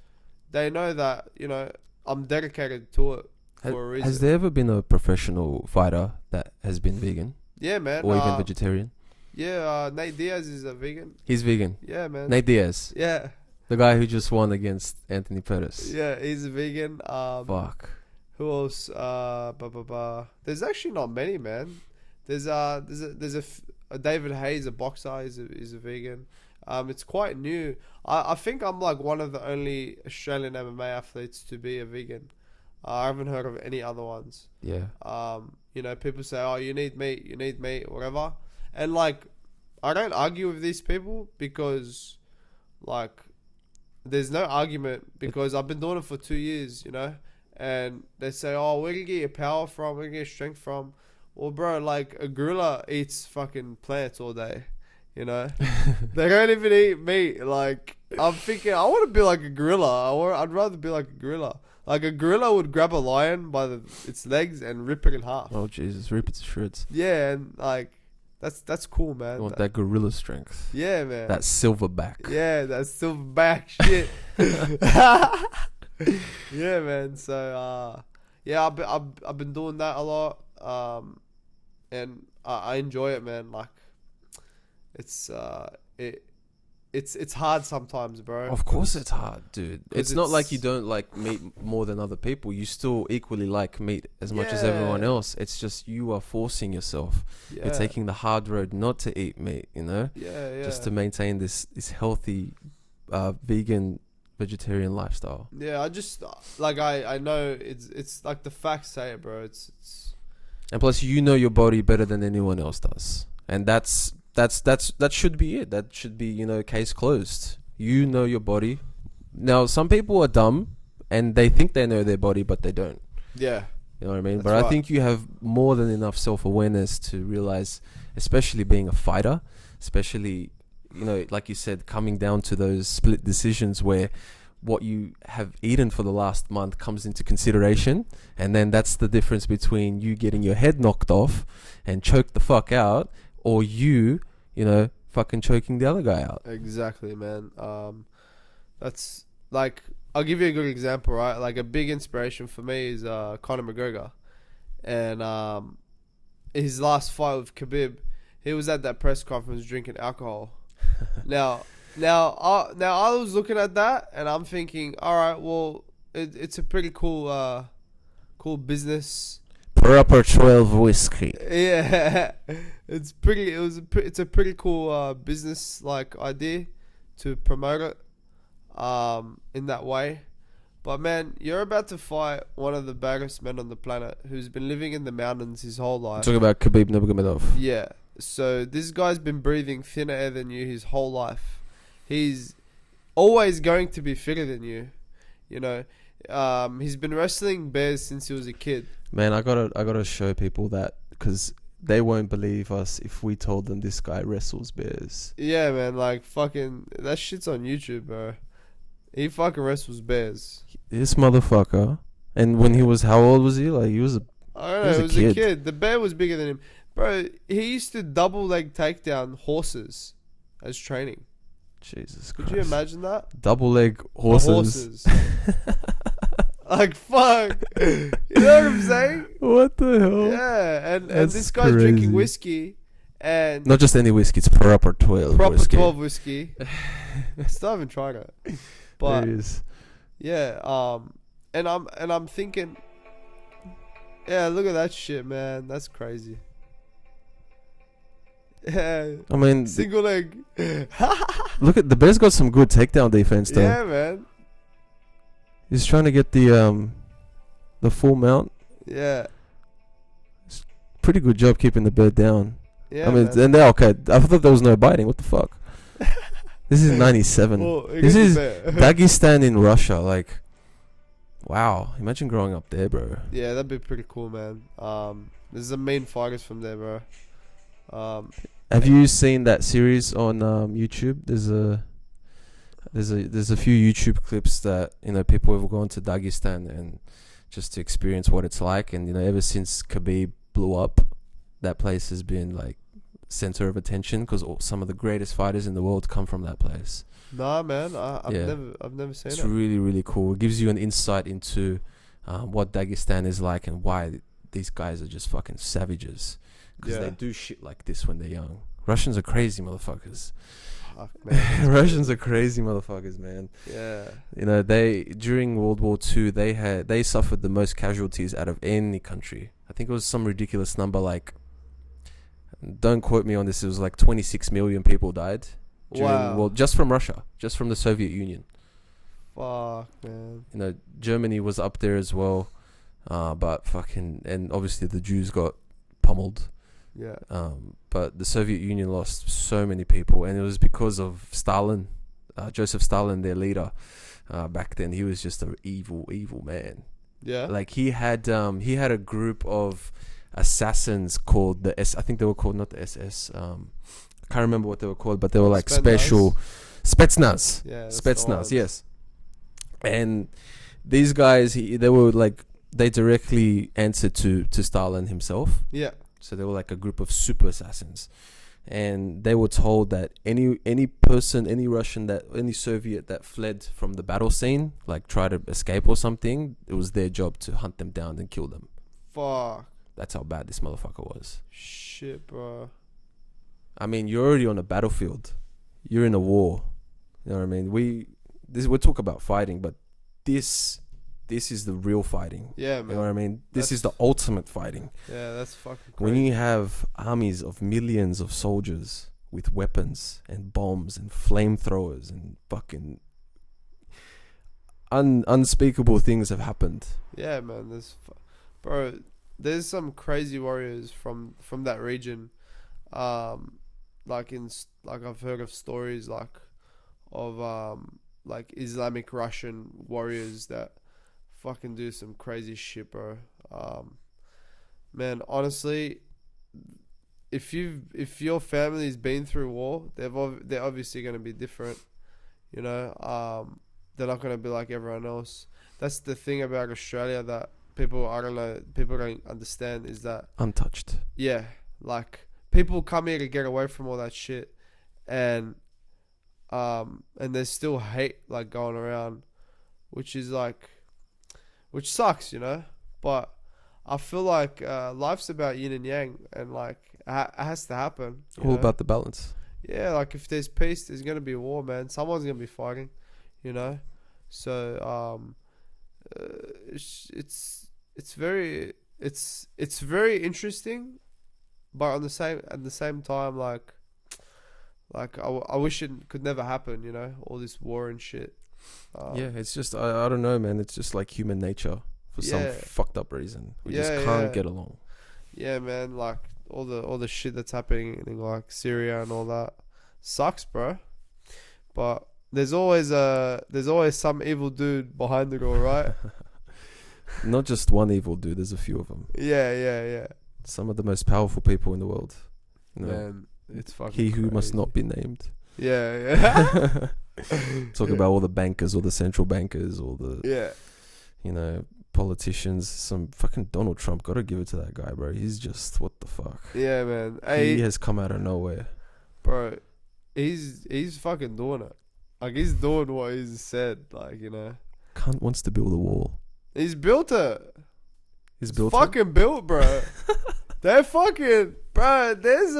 they know that, you know, I'm dedicated to it for a reason. Has there ever been a professional fighter that has been vegan? Yeah, man. Or even vegetarian? Yeah, Nate Diaz is a vegan. He's vegan. Yeah, man. Nate Diaz. Yeah. The guy who just won against Anthony Pettis. Yeah, he's a vegan. Fuck. Who else? There's actually not many, man. There's a David Hayes, a boxer, is a vegan. It's quite new. I think I'm like one of the only Australian MMA athletes to be a vegan. I haven't heard of any other ones. Yeah. You know, people say, "Oh, you need meat, whatever," and like, I don't argue with these people because, like, there's no argument because I've been doing it for 2 years, you know, and they say, "Oh, where do you get your power from? Where do you get your strength from?" Well, bro, like a gorilla eats fucking plants all day, you know. They don't even eat meat. Like, I'm thinking, I want to be like a gorilla. I'd rather be like a gorilla. Like a gorilla would grab a lion by its legs and rip it in half. Oh Jesus, rip it to shreds. Yeah, and like that's cool, man. You want that gorilla strength. Yeah, man. That silverback. Yeah, that silverback shit. Yeah, man. So yeah, I've been doing that a lot. And I enjoy it, man. Like, it's hard sometimes, bro. Of course it's hard, dude. It's not like you don't like meat more than other people. You still equally like meat as much as everyone else. It's just you are forcing yourself. Yeah. You're taking the hard road not to eat meat, you know? Yeah. Just to maintain this healthy vegan vegetarian lifestyle. Yeah, I just like I know it's like the facts say it, bro. It's And plus, you know your body better than anyone else does, and that should be it. That should be, you know, case closed. You know your body. Now, some people are dumb and they think they know their body, but they don't. Yeah, you know what I mean. That's But right. I think you have more than enough self-awareness to realize, especially being a fighter, especially, you know, like you said, coming down to those split decisions where what you have eaten for the last month comes into consideration, and then that's the difference between you getting your head knocked off and choked the fuck out, or you know, fucking choking the other guy out. exactly, man. That's like, I'll give you a good example, right? Like a big inspiration for me is Conor McGregor, and his last fight with KHABIB, he was at that press conference drinking alcohol. Now I was looking at that and I'm thinking, all right, well, it's a pretty cool business. Proper 12 whiskey. Yeah, it's a pretty cool business like idea to promote it in that way. But man, you're about to fight one of the baddest men on the planet who's been living in the mountains his whole life. Talking about Khabib Nurmagomedov. Yeah. So this guy's been breathing thinner air than you his whole life. He's always going to be fitter than you. You know, he's been wrestling bears since he was a kid. Man, I gotta show people that, because they won't believe us if we told them this guy wrestles bears. Yeah, man. Like, fucking, that shit's on YouTube, bro. He fucking wrestles bears. This motherfucker. And when he was, how old was he? Like, he was I don't know. He was a kid. The bear was bigger than him. Bro, he used to double leg takedown horses as training. Jesus Could Christ. you imagine that? Double leg The horses. Like, fuck. You know what I'm saying? What the hell? Yeah. And That's this guy's crazy. drinking whiskey and Not just any whiskey, it's proper 12 proper whiskey. 12 whiskey. Still haven't tried it. But There is. yeah, and I'm thinking, yeah, look at that shit, man. That's crazy. Yeah. I mean, Single leg. look at the bear's got some good takedown defense though. Yeah, man. He's trying to get the full mount. Yeah. Pretty good job keeping the bear down. Yeah. I mean, man. and they're okay. I thought there was no biting. What the fuck? This is 97. Well, This is bear. Dagestan in Russia. Like, wow. Imagine growing up there, bro. Yeah, that'd be pretty cool, man. There's some main fighters from there, bro. Have you seen that series on YouTube? There's a few YouTube clips that, you know, people have gone to Dagestan and just to experience what it's like. And, you know, ever since Khabib blew up, that place has been like center of attention because some of the greatest fighters in the world come from that place. Nah, man. I've Yeah. never seen It's it. really, really cool. It gives you an insight into what Dagestan is like and why these guys are just fucking savages. Because they do shit like this when they're young. Russians are crazy motherfuckers. Fuck, man. Russians are crazy motherfuckers, man. Yeah. You know, during World War II, they suffered the most casualties out of any country. I think it was some ridiculous number, like, don't quote me on this, it was like 26 million people died. Wow. Just from Russia, just from the Soviet Union. Fuck, man. You know, Germany was up there as well. But fucking, and obviously the Jews got pummeled. Yeah. But the Soviet Union lost so many people, and it was because of Stalin, Joseph Stalin, their leader. Back then, he was just an evil, evil man. Yeah. Like he had a group of assassins called the I think they were called, not the SS. I can't remember what they were called, but they were like special Spetsnaz. Yeah. Spetsnaz, yes. And these guys, they were like, they directly answered to Stalin himself. Yeah. So they were like a group of super assassins, and they were told that any person, any Russian, any Soviet that fled from the battle scene, like tried to escape or something, it was their job to hunt them down and kill them. Fuck. That's how bad this motherfucker was. Shit, bro. I mean, you're already on a battlefield. You're in a war. You know what I mean? We'll talk about fighting, but this is the real fighting. Yeah, man. You know what I mean? This is the ultimate fighting. Yeah, that's fucking crazy. When you have armies of millions of soldiers with weapons and bombs and flamethrowers and fucking unspeakable things have happened. Yeah, man. There's some crazy warriors from that region. Like I've heard of stories of Islamic Russian warriors that fucking do some crazy shit, bro. Man, honestly, if your family's been through war, they're obviously gonna be different. You know, they're not gonna be like everyone else. That's the thing about Australia that people don't understand, is that Untouched. yeah, like people come here to get away from all that shit, and there's still hate like going around, which sucks, you know. But I feel like life's about yin and yang, and like it has to happen. All about the balance. Yeah, like if there's peace, there's gonna be war, man. Someone's gonna be fighting, you know. So it's very interesting, but at the same time, like I wish it could never happen, you know, all this war and shit. Yeah, it's just I don't know, man. It's just like human nature for some fucked up reason. We just can't get along. Yeah, man. Like all the shit that's happening in like Syria and all that sucks, bro. But there's always some evil dude behind it all, right? Not just one evil dude. There's a few of them. Yeah. Some of the most powerful people in the world. You know, man, it's fucking he who crazy. must not be named. Yeah. Talk about all the bankers, all the central bankers, all the you know, politicians. Some fucking Donald Trump. Gotta give it to that guy, bro. He's just, what the fuck. Yeah, man. He has come out of nowhere, bro. He's fucking doing it. Like he's doing what he's said. Like, you know, cunt wants to build a wall. He's built it. He's built fucking built, bro. They're fucking, bro. There's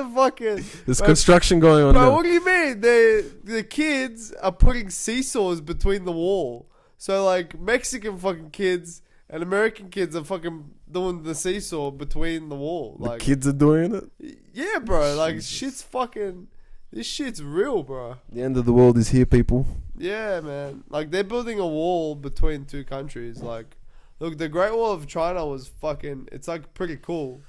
construction going on. Bro, there. what do you mean? The kids are putting seesaws between the wall. So like Mexican fucking kids and American kids are fucking doing the seesaw between the wall. Like the kids are doing it. Yeah, bro. Like shit's fucking. This shit's real, bro. The end of the world is here, people. Yeah, man. Like they're building a wall between two countries. Like, look, the Great Wall of China was fucking. It's like pretty cool.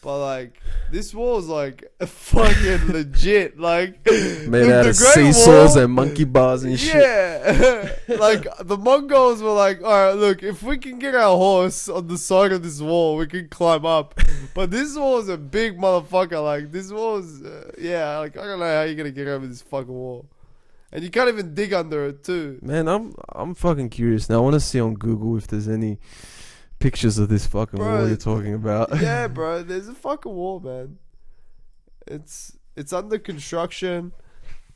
But like this wall is like fucking legit, like made out of seesaws and monkey bars and shit. Yeah, like the Mongols were like, all right, look, if we can get our horse on the side of this wall, we can climb up. But this wall is a big motherfucker. Like this wall is, like I don't know how you're gonna get over this fucking wall, and you can't even dig under it too. Man, I'm fucking curious now. I want to see on Google if there's any pictures of this fucking wall you're talking about. Yeah, bro. There's a fucking wall, man. It's under construction.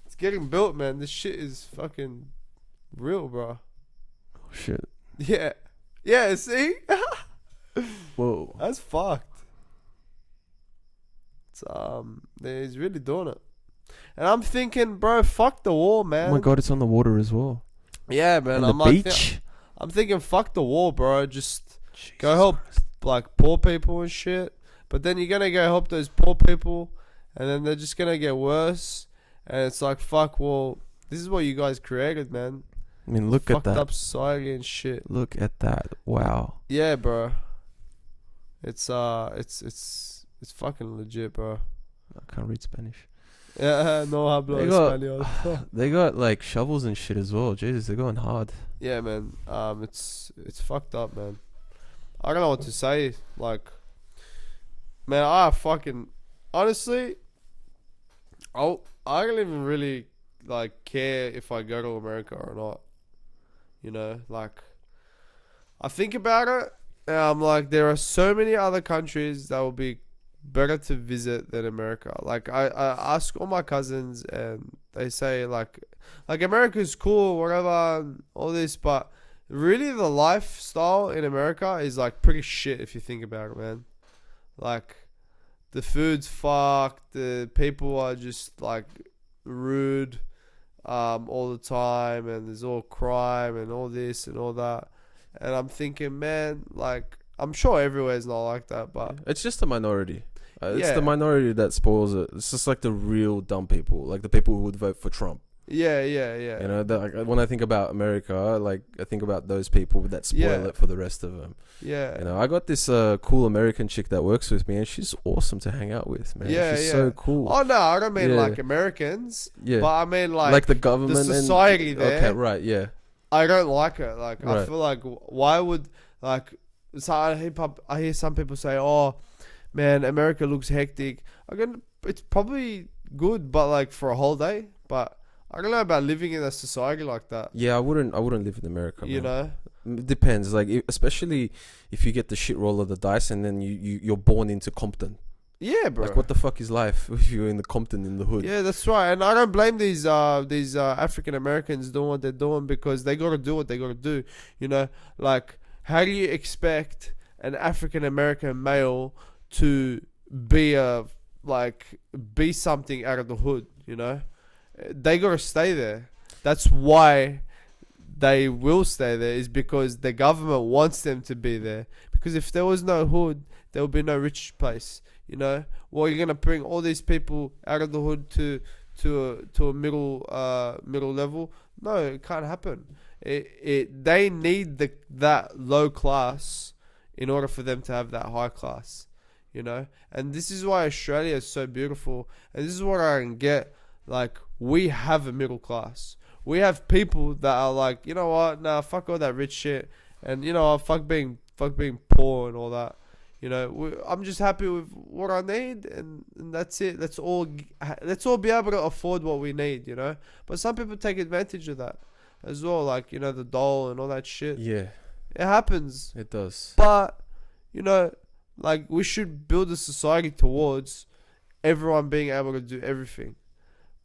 It's getting built, man. This shit is fucking real, bro. Oh, shit. Yeah. Yeah, see? Whoa. That's fucked. It's, he's really doing it. And I'm thinking, bro, fuck the wall, man. Oh my god, it's on the water as well. Yeah, man. On the beach? I'm thinking, fuck the wall, bro. Just Jesus go help like poor people and shit. But then you're gonna go help those poor people, and then they're just gonna get worse. And it's like, fuck. Well, this is what you guys created, man. I mean, look at that. Fucked up society and shit. Look at that. Wow. Yeah, bro. It's fucking legit, bro. I can't read Spanish. Yeah, no hablo They got- español. They got like shovels and shit as well. Jesus, they're going hard. Yeah, man. It's fucked up, man. I don't know what to say. Like, man, I fucking honestly, I don't even really like care if I go to America or not. You know, like, I think about it, and I'm like, there are so many other countries that will be better to visit than America. Like, I ask all my cousins, and they say like America's cool, whatever, and all this, but really the lifestyle in America is like pretty shit if you think about it, man. Like, the food's fucked, the people are just like rude all the time, and there's all crime and all this and all that. And I'm thinking, man, like, I'm sure everywhere's not like that, but It's just a minority. It's Yeah. the minority that spoils it. It's just like the real dumb people, like the people who would vote for Trump. yeah. You know, like, when I think about America, like I think about those people that spoil Yeah. it for the rest of them. Yeah. You know, I got this cool American chick that works with me, and she's awesome to hang out with, man. Yeah, she's yeah. so cool. Oh, no, I don't mean Yeah. like Americans, Yeah, but I mean like the government, the society and, there. Okay, right, yeah. I don't like it. Like, I Right. feel like, why would, like, so I hear some people say, oh, man, America looks hectic. It's probably good, but like for a whole day. But I don't know about living in a society like that. Yeah, I wouldn't live in America. You man. know? It depends. Like, especially if you get the shit roll of the dice, and then you're born into Compton. Yeah, bro. Like, what the fuck is life if you're in the Compton in the hood? Yeah, that's right. And I don't blame these African Americans doing what they're doing, because they gotta do what they gotta do. You know, like, how do you expect an African American male to be be something out of the hood? You know, they gotta stay there. That's why they will stay there, is because the government wants them to be there. Because if there was no hood, there would be no rich place. You know, well, you're gonna bring all these people out of the hood to a middle level. No, it can't happen. They need that low class in order for them to have that high class. You know, and this is why Australia is so beautiful. And this is what I can get. Like, we have a middle class. We have people that are like, you know what? Nah, fuck all that rich shit, and you know, fuck being poor and all that. You know, I'm just happy with what I need, and that's it. Let's all be able to afford what we need, you know. But some people take advantage of that as well, like, you know, the dole and all that shit. Yeah, It happens. it does. But, you know, like, we should build a society towards everyone being able to do everything.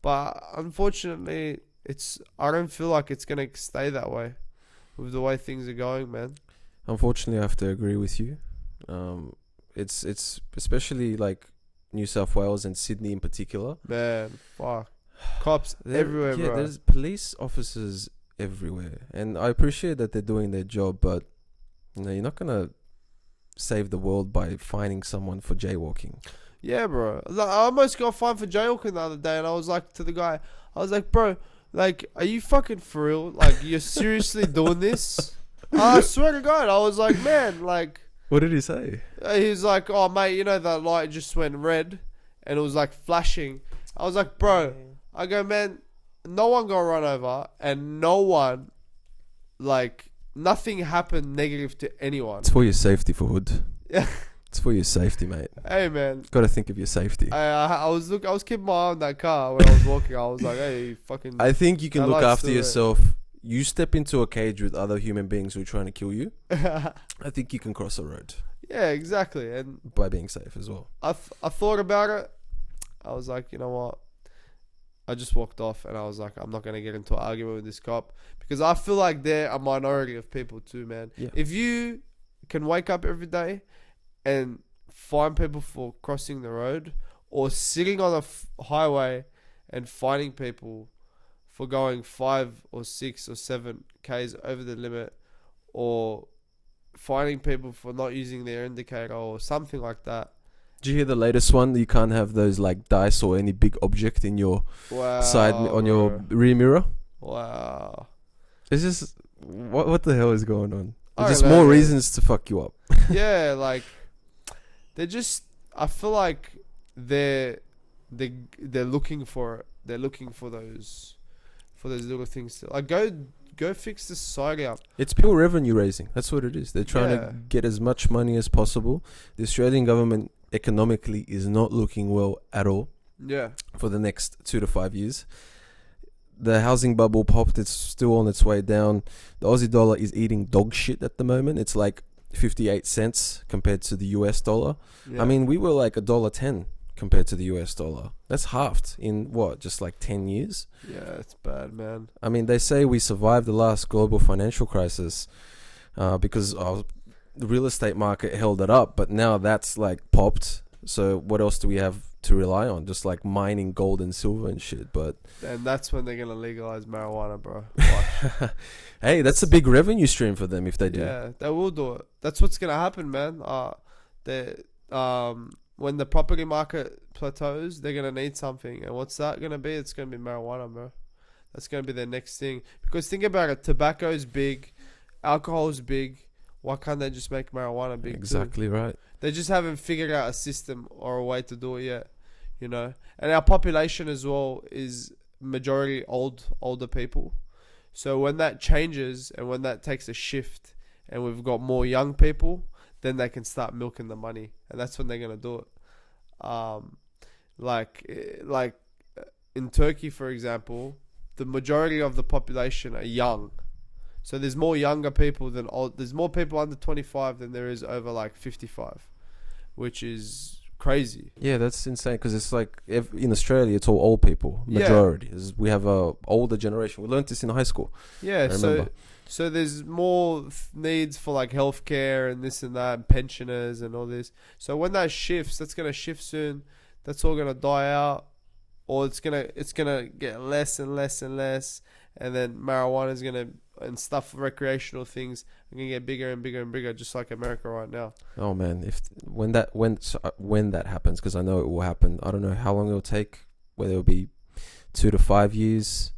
But unfortunately, I don't feel like it's gonna stay that way with the way things are going, man. Unfortunately, I have to agree with you. It's especially like New South Wales and Sydney in particular. Man, fuck. Cops everywhere, yeah, bro. there's police officers everywhere, and I appreciate that they're doing their job, but you know, you're not gonna save the world by fining someone for jaywalking. Yeah, bro. Like, I almost got fined for jaywalking the other day, and I was like to the guy, I was like, bro, like, are you fucking for real? Like, you're seriously doing this? I swear to God, I was like, man, like. What did he say? He was like, oh, mate, you know that light just went red, and it was like flashing. I was like, bro, I go, man, no one got run over, and no one, like, nothing happened negative to anyone. It's for your safety, Farhood. Yeah. It's for your safety, mate. Hey, man. Got to think of your safety. I was keeping my eye on that car when I was walking. I was like, hey, fucking. I think you can that look light's after still yourself. You step into a cage with other human beings who are trying to kill you. I think you can cross a road Yeah, exactly. And by being safe as well. I thought about it. I was like, you know what? I just walked off, and I was like, I'm not going to get into an argument with this cop, because I feel like they're a minority of people too, man. Yeah. If you can wake up every day and fine people for crossing the road, or sitting on a highway and fining people for going 5 or 6 or 7 Ks over the limit, or fining people for not using their indicator or something like that. Did you hear the latest one? You can't have those like dice or any big object in your side on your rear mirror. Wow. It's just what the hell is going on? I There's just don't know, more man. reasons to fuck you up. Yeah, like, they're just. I feel like they're they're looking for it. They're looking for those little things. Like go fix the society up. It's pure revenue raising. That's what it is. They're trying Yeah. to get as much money as possible. The Australian government economically is not looking well at all Yeah. for the next 2 to 5 years. The housing bubble popped. It's still on its way down. The Aussie dollar is eating dog shit at the moment. It's like 58 cents compared to the US dollar. Yeah. I mean, we were like $1.10 compared to the US dollar. That's halved in what, just like 10 years? Yeah, it's bad, man. I mean, they say we survived the last global financial crisis because the real estate market held it up, but now that's like popped. So what else do we have to rely on? Just like mining gold and silver and shit. But And that's when they're gonna legalize marijuana, bro. Watch. hey, that's a big revenue stream for them if they do. Yeah, they will do it. That's what's gonna happen, man. When the property market plateaus, they're gonna need something, and what's that gonna be? It's gonna be marijuana, bro. That's gonna be their next thing. Because think about it, tobacco's big, alcohol's big. Why can't they just make marijuana big? Exactly right. They just haven't figured out a system or a way to do it yet, you know. And our population as well is majority older people. So when that changes and when that takes a shift, and we've got more young people, then they can start milking the money, and that's when they're gonna do it. Like in Turkey, for example, the majority of the population are young. So there's more younger people than old. There's more people under 25 than there is over like 55, which is crazy. Yeah, that's insane because it's like in Australia, it's all old people. Majority. We have a older generation. We learned this in high school. Yeah, so there's more needs for like healthcare and this and that, and pensioners and all this. So when that shifts, that's gonna shift soon. That's all gonna die out, or it's gonna get less and less and less, and then marijuana is gonna and stuff, recreational things are gonna get bigger and bigger and bigger, just like America right now. Oh man, when that happens, because I know it will happen. I don't know how long it will take. Whether it'll be 2 to 5 years.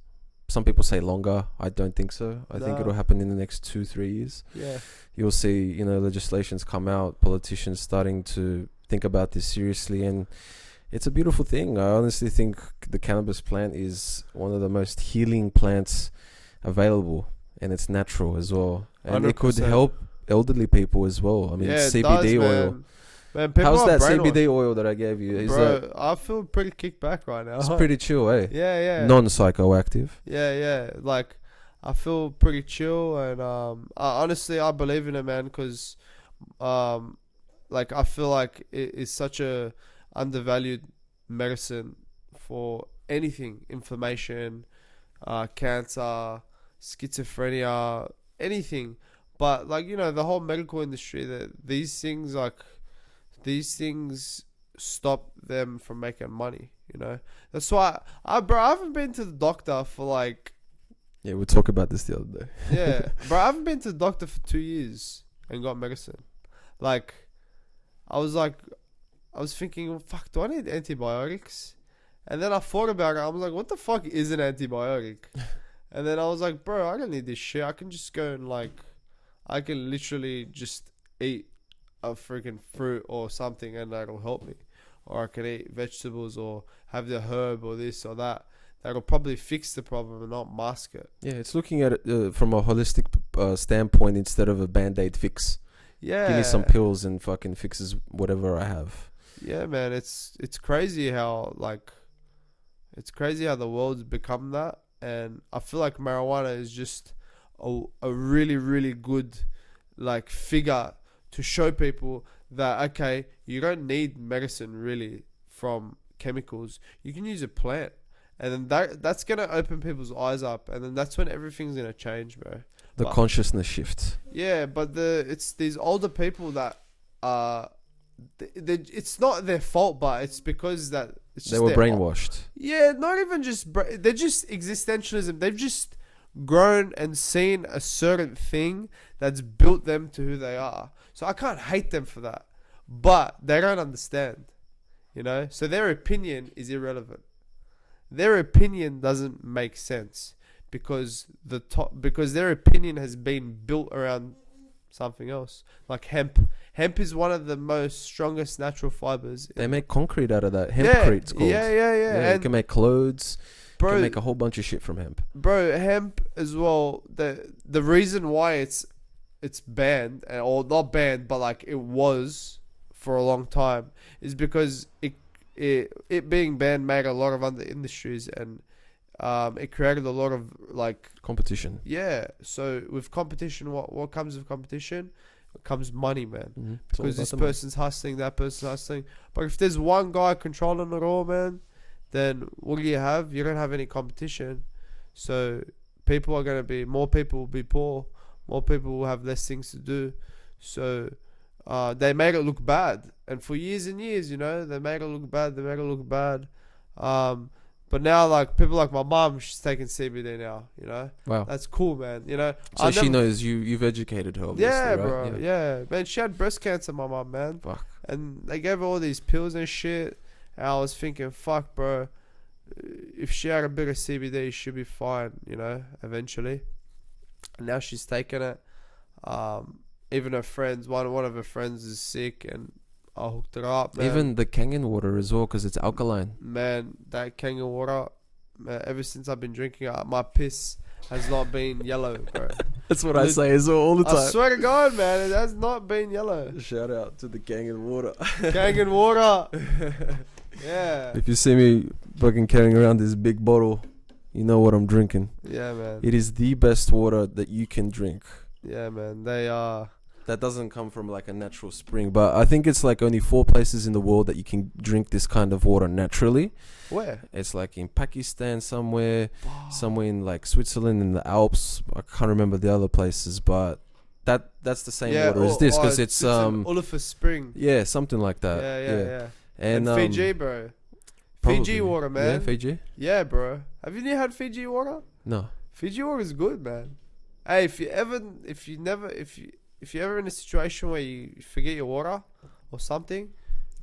Some people say longer. I don't think so. I think it'll happen in the next 2-3 years. Yeah, You'll see, legislations come out, politicians starting to think about this seriously, and it's a beautiful thing. I honestly think the cannabis plant is one of the most healing plants available, and it's natural as well. And 100%. It could help elderly people as well. I mean, yeah, CBD oil. Man, how's that CBD oil that I gave you? Bro, I feel pretty kicked back right now. It's pretty chill, eh? Yeah. Non-psychoactive. Yeah. Like, I feel pretty chill, and honestly, I believe in it, man, because, like, I feel like it is such a undervalued medicine for anything, inflammation, cancer, schizophrenia, anything. But like, the whole medical industry, that these things stop them from making money, that's why I haven't been to the doctor for like, yeah, we talked about this the other day. yeah, bro, I haven't been to the doctor for 2 years and got medicine. Like, I was thinking, well, fuck, do I need antibiotics? And then I thought about it. I was like, what the fuck is an antibiotic? And then I was like, bro, I don't need this shit. I can just go and I can literally just eat a freaking fruit or something and that'll help me. Or I can eat vegetables or have the herb or this or that. That'll probably fix the problem and not mask it. Yeah, it's looking at it from a holistic standpoint instead of a band-aid fix. Yeah. Give me some pills and fucking fixes whatever I have. Yeah, man, it's crazy how the world's become that, and I feel like marijuana is just a really, really good figure to show people that, okay, you don't need medicine really from chemicals. You can use a plant, and then that's gonna open people's eyes up, and then that's when everything's gonna change, bro. The consciousness shift. Yeah, but it's these older people that it's not their fault, but it's because that they were brainwashed. Yeah, not even just they're just existentialism. They've just grown and seen a certain thing that's built them to who they are. So I can't hate them for that, but they don't understand, So their opinion is irrelevant. Their opinion doesn't make sense because their opinion has been built around something else, like hemp. hemp is one of the most strongest natural fibers. They make concrete out of that. Hempcrete, it's called. Yeah. You And can make clothes. bro, You can make a whole bunch of shit from hemp. bro, hemp as well. The reason why it's banned, or not banned, but like it was for a long time, is because it being banned made a lot of other industries, and it created a lot of like Competition. yeah. So with competition, what comes with competition? It comes money, man. Mm-hmm. Because this person's hustling, that person's hustling. But if there's one guy controlling it all, man, then what do you have? You don't have any competition. So people are gonna be, more people will be poor, more people will have less things to do. So they made it look bad, and for years and years, you know, they made it look bad. But now, like, people like my mom, she's taking CBD now, you know. Wow. That's cool, man, you know. So she knows you've educated her, obviously, yeah, right? bro. Yeah, man. She had breast cancer, my mom, man. Fuck. And they gave her all these pills and shit. And I was thinking, fuck, bro. If she had a bit of CBD, she'd be fine, you know, eventually. And now she's taking it. Even her friends, one of her friends is sick, and I hooked it up, man. Even the KAGEN water as well, because it's alkaline. Man, that KAGEN water, man, ever since I've been drinking it, my piss has not been yellow, bro. That's what I say as well all the time. I swear to God, man, it has not been yellow. Shout out to the KAGEN water. KAGEN water. Yeah. If you see me fucking carrying around this big bottle, you know what I'm drinking. Yeah, man. It is the best water that you can drink. Yeah, man. They are. That doesn't come from like a natural spring, but I think it's like only 4 places in the world that you can drink this kind of water naturally. Where? It's like in Pakistan somewhere in like Switzerland in the Alps. I can't remember the other places, but that's the same water as this, because it's Oliver Spring. yeah, something like that. Yeah. And Fiji, bro. probably. Fiji water, man. Yeah, Fiji. Yeah, bro. Have you had Fiji water? No. Fiji water is good, man. Hey, if you're ever in a situation where you forget your water or something,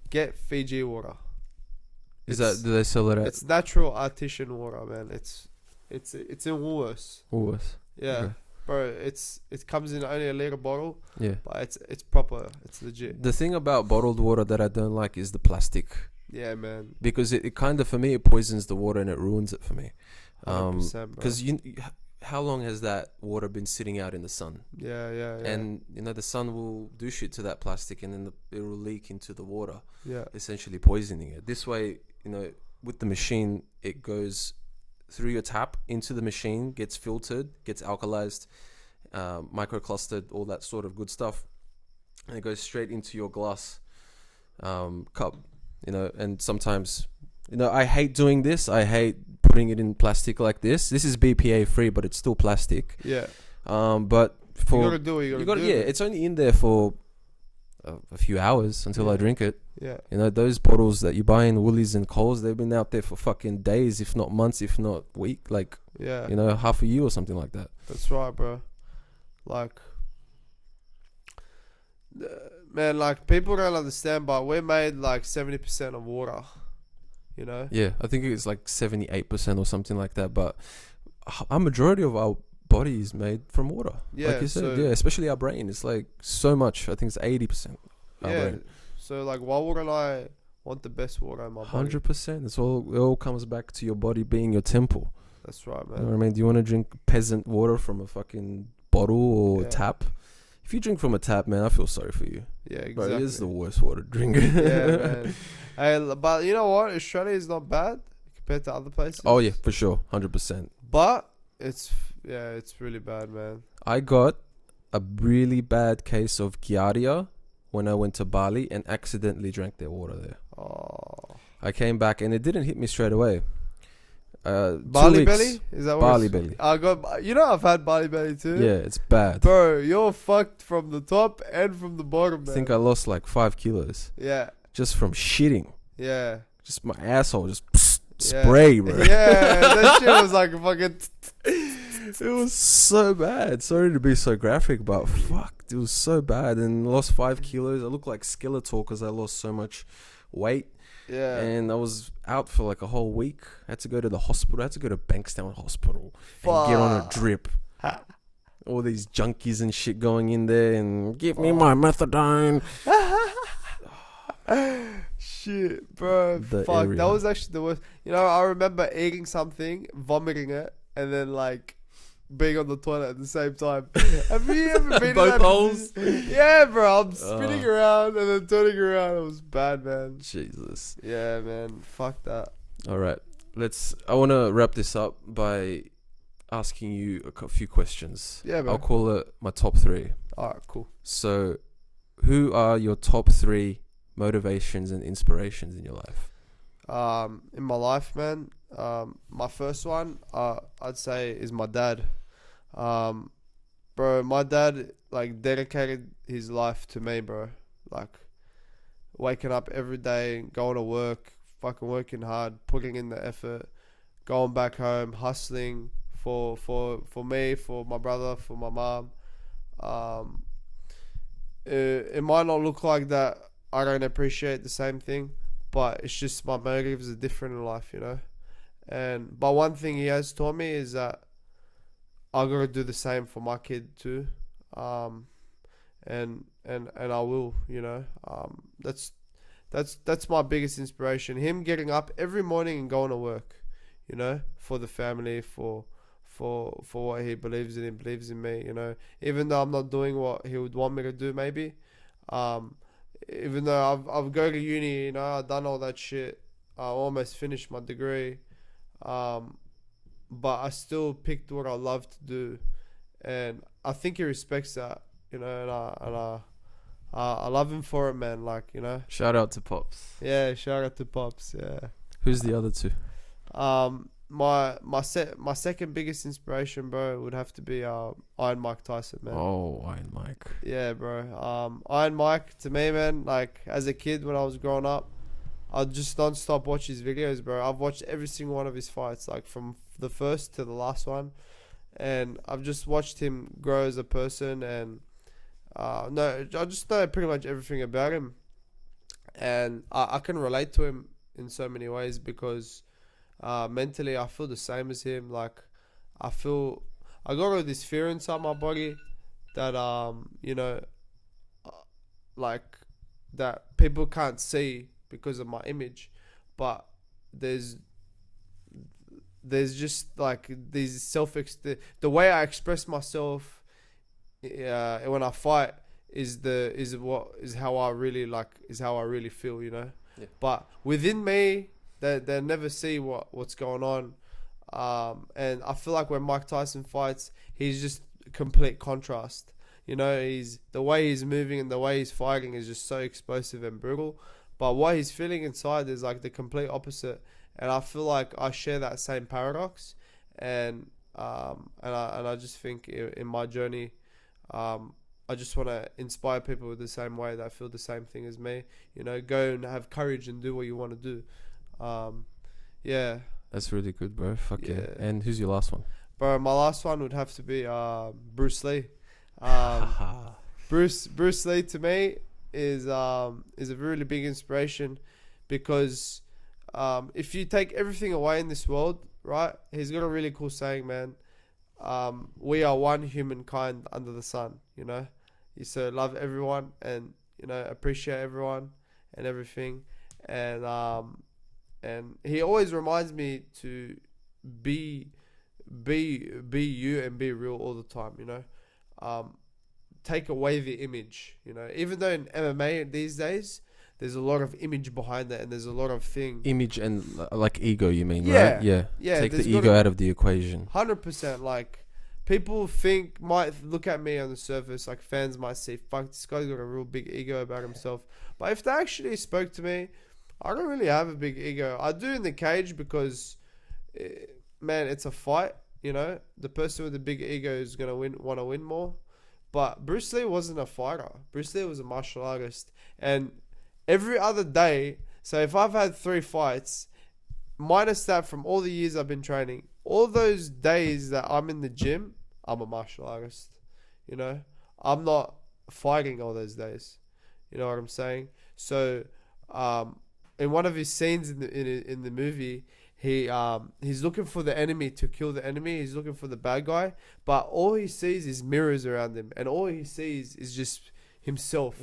get Fiji water. Do they sell it at? It's natural artisan water, man. It's in Woolworths. Woolworths. Yeah, Okay. bro. It comes in only a liter bottle, Yeah. but it's proper. It's legit. The thing about bottled water that I don't like is the plastic, Yeah, man. because it kind of, for me, it poisons the water and it ruins it for me. 100%, bro. Because how long has that water been sitting out in the sun? Yeah. And you know the sun will do shit to that plastic, and then it will leak into the water, yeah. essentially poisoning it. This way, you know, with the machine, it goes through your tap into the machine, gets filtered, gets alkalized, microclustered, all that sort of good stuff, and it goes straight into your glass cup. You know, and sometimes, you know, I hate doing this. I hate putting it in plastic like this. This is BPA free, but it's still plastic. Yeah. But for You gotta do it. You gotta do yeah, it. it's only in there for a few hours until I Yeah. drink it. Yeah. You know, those bottles that you buy in Woolies and Coles, they've been out there for fucking days, if not months, if not week, like, Yeah. you know, half a year or something like that. That's right, bro. Like, man, like, people don't understand, but we're made like 70% of water. You know? Yeah, I think it's like 78% or something like that. But a majority of our body is made from water. Yeah, like you said, so- yeah, especially our brain. It's like so much. I think it's 80%. Our Yeah. brain. So, like, why wouldn't I want the best water in my body? 100%. It all comes back to your body being your temple. That's right, You know man. what I mean? Do you want to drink peasant water from a fucking bottle or Yeah. tap? If you drink from a tap, man, I feel sorry for you. Yeah, exactly. Bro, it is the worst water to drink. Yeah, man. Hey, but you know what? Australia is not bad compared to other places. Oh, yeah, for sure. 100%. But it's really bad, man. I got a really bad case of giardia when I went to Bali and accidentally drank their water there. Oh. I came back and it didn't hit me straight away. 2 Bali weeks. belly? Is that what Bali it's- belly. I got. You know, I've had Bali belly too. Yeah, it's bad. Bro, you're fucked from the top and from the bottom, I man. think I lost like 5 kilos Yeah, just from shitting. yeah. Just my asshole just Yeah. spray, bro. Yeah, that shit was like fucking. It was so bad. Sorry to be so graphic, but fuck, it was so bad. And lost 5 kilos. I look like Skeletor because I lost so much weight. Yeah. And I was out for like a whole week. I had to go to the hospital. I had to go to BANKSTOWN hospital and get on a Fuck. drip. all these junkies and shit going in there and give me my methadone. Shit, bro. The Fuck, area. that was actually the worst. You know, I remember eating something, vomiting it, and then like being on the toilet at the same time. Have you ever been Both in that holes? position? Yeah, bro. I'm spinning around and then turning around. It was bad, man. Jesus. Yeah, man. Fuck that. All right. I want to wrap this up by asking you a few questions. Yeah, man. I'll call it my top 3. All right, cool. So, who are your top 3 motivations and inspirations in your life? In my life, man, my first one, I'd say is my dad. Bro, my dad, like, dedicated his life to me, bro. Like, waking up every day, going to work, fucking working hard, putting in the effort, going back home, hustling for me, for my brother, for my mom. It might not look like that I don't appreciate the same thing, but it's just my motives are different in life, you know. But one thing he has taught me is that I gotta do the same for my kid too, and I will, you know. That's my biggest inspiration. Him getting up every morning and going to work, you know, for the family, for what he believes in. He believes in me, you know. Even though I'm not doing what he would want me to do, maybe. Even though I've go to uni, you know, I've done all that shit. I almost finished my degree. But I still picked what I love to do, and I think he respects that, you know. And I love him for it, man. Like, you know. Shout out to Pops. Yeah, shout out to Pops. Yeah. Who's the other 2? My second biggest inspiration, bro, would have to be Iron Mike Tyson, man. Oh, Iron Mike. Yeah, bro. Iron Mike, to me, man, like, as a kid when I was growing up, I'd just non-stop watch his videos, bro. I've watched every single one of his fights, like from the first to the last one, and I've just watched him grow as a person, and I just know pretty much everything about him, and I can relate to him in so many ways because mentally I feel the same as him. Like, I got all this fear inside my body that you know, like, that people can't see because of my image, but there's just like these the way I express myself when I fight is how I really feel, you know. Yeah. But within me, they never see what's going on, and I feel like when Mike Tyson fights, he's just complete contrast, you know. The way he's moving and the way he's fighting is just so explosive and brutal, but what he's feeling inside is like the complete opposite. And I feel like I share that same paradox, and I just think in my journey, I just want to inspire people with the same way that feel the same thing as me. You know, go and have courage and do what you want to do. Yeah. That's really good, bro. Fuck yeah. Yeah. And who's your last one? Bro, my last one would have to be Bruce Lee. Bruce Lee to me is a really big inspiration because if you take everything away in this world, right? He's got a really cool saying, man. We are one humankind under the sun, you know. You so love everyone and, you know, appreciate everyone and everything, and he always reminds me to be you and be real all the time, you know. Take away the image, you know. Even though in MMA these days there's a lot of image behind that, and there's a lot of image and like ego, you mean? Yeah. Right? Yeah. Yeah, Take the there's ego out of the equation. 100%. Like, people might look at me on the surface, like fans might say, fuck, this guy's got a real big ego about himself. But if they actually spoke to me, I don't really have a big ego. I do in the cage because, man, it's a fight, you know. The person with the big ego is going to want to win more. But Bruce Lee wasn't a fighter. Bruce Lee was a martial artist. And every other day, so if I've had 3 fights, minus that from all the years I've been training, all those days that I'm in the gym, I'm a martial artist. You know, I'm not fighting all those days. You know what I'm saying? So, in one of his scenes in the movie, He's looking for the enemy to kill the enemy. He's looking for the bad guy, but all he sees is mirrors around him, and all he sees is just himself.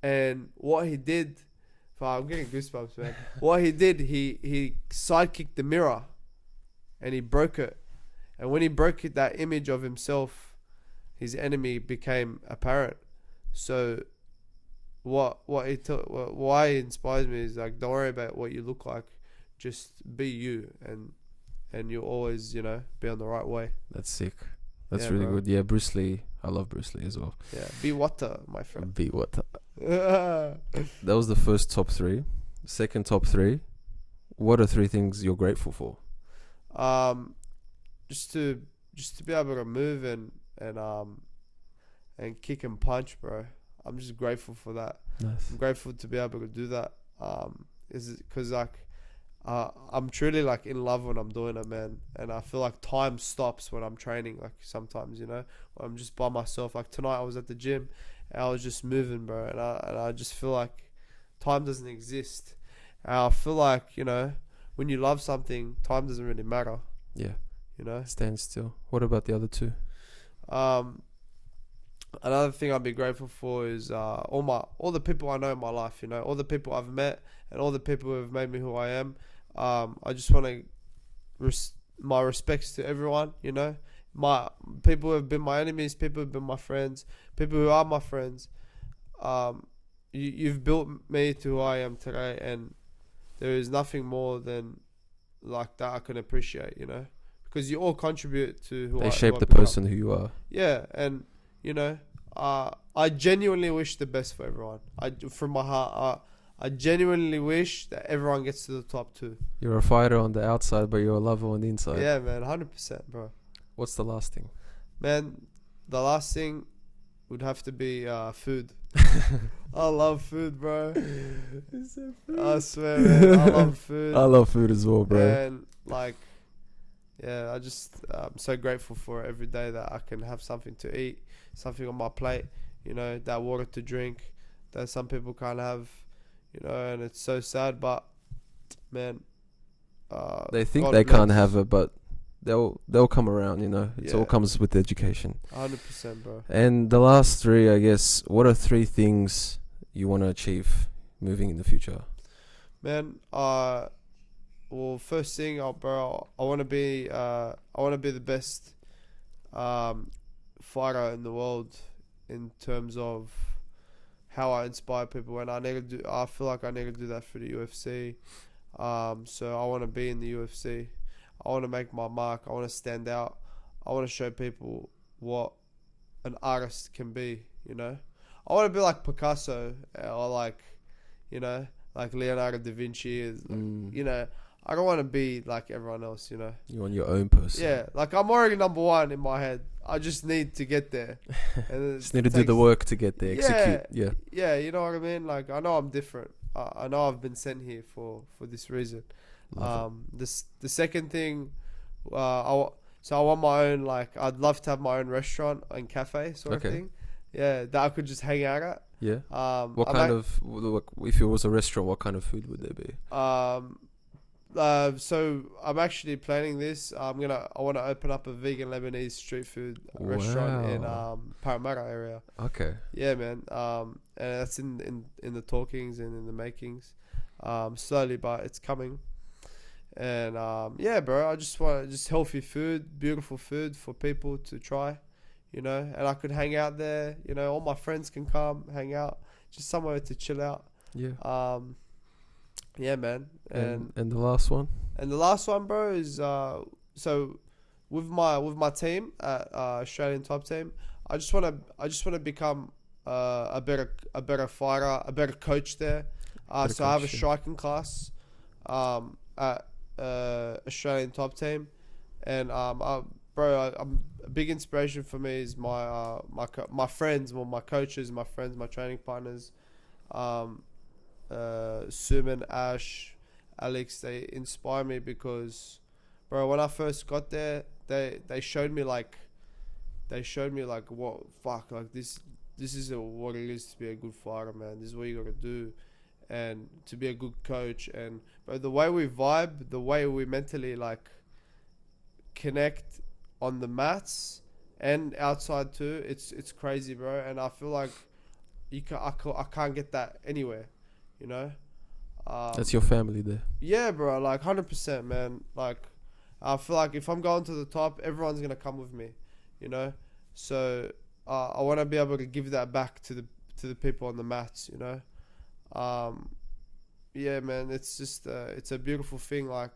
And what he did, I'm getting goosebumps, man. What he did, he sidekicked the mirror, and he broke it. And when he broke it, that image of himself, his enemy, became apparent. So, why he inspires me is like, don't worry about what you look like, just be you, and you'll always, be on the right way. That's sick. That's Yeah, really bro. good. Yeah, Bruce Lee. I love Bruce Lee as well. Yeah, be water, my friend. Be what? That was the first top 3. Second top 3. What are 3 things you're grateful for? Just to be able to move and kick and punch, bro. I'm just grateful for that. Nice. I'm grateful to be able to do that. Is it because I'm truly like in love when I'm doing it, man. And I feel like time stops when I'm training. Like sometimes, when I'm just by myself. Like tonight, I was at the gym and I was just moving, bro. And I just feel like time doesn't exist. And I feel like when you love something, time doesn't really matter. Yeah. You Stand still. What about the other 2? Another thing I'd be grateful for is all the people I know in my life, all the people I've met and all the people who have made me who I am. I just want to my respects to everyone, my people who have been my enemies, people who have been my friends, people who are my friends. You've built me to who I am today, and there is nothing more than like that I can appreciate, because you all contribute to who They I shape who I the become. person who you are. Yeah, and I genuinely wish the best for everyone. From my heart, I genuinely wish that everyone gets to the top 2. You're a fighter on the outside, but you're a lover on the inside. Yeah, man, 100%, bro. What's the last thing? Man, the last thing would have to be food. I love food, bro. I swear, man, I love food. I love food as well, bro. And I'm so grateful for every day that I can have something to eat, something on my plate, that water to drink that some people can't have, and it's so sad, but man, They think God they can't bless. have it, but they'll come around, It all Yeah. comes with education. 100%, bro. And the last 3, I guess, what are 3 things you want to achieve moving in the future? Man, well, first thing, bro, I want to be the best fighter in the world in terms of how I inspire people, and I feel like I need to do that for the UFC. So I want to be in the UFC. I want to make my mark. I want to stand out. I want to show people what an artist can be. I want to be like Picasso or like Leonardo da Vinci. I don't want to be like everyone else. You want your own person. Yeah, like I'm already number 1 in my head. I just need to get there. And Just need to do the work to get there. Execute. Yeah. Yeah, you know what I mean? Like, I know I'm different. I know I've been sent here for this reason. The second thing, I want my own, like, I'd love to have my own restaurant and cafe sort of thing. Yeah, that I could just hang out at. Yeah. What kind of, if it was a restaurant, what kind of food would there be? So I'm actually planning this. I want to open up a vegan Lebanese street food restaurant in Parramatta area. Okay. Yeah, man. And that's in the talkings and in the makings. Slowly, but it's coming. And yeah, bro. I just want healthy food, beautiful food for people to try. And I could hang out there. All my friends can come hang out. Just somewhere to chill out. Yeah. Yeah, man. And the last one? And the last one, bro, is so with my team at Australian Top Team, I just wanna become a better fighter, a better coach there. So I have a striking class at Australian Top Team, and I'm a big inspiration for me is my friends, my coaches, my friends, my training partners. Suman, Ash, Alex, they inspire me because, bro, when I first got there, they showed me what this is what it is to be a good fighter, man. This is what you gotta do, and to be a good coach. And bro, the way we vibe, the way we mentally like connect on the mats and outside too, it's crazy, bro. And I feel like I can't get that anywhere, you know. That's your family there. Yeah, bro. Like 100%, man. Like I feel like if I'm going to the top, everyone's gonna come with me, you know. So I want to be able to give that back to the people on the mats, you know. Yeah, man. It's just it's a beautiful thing. Like,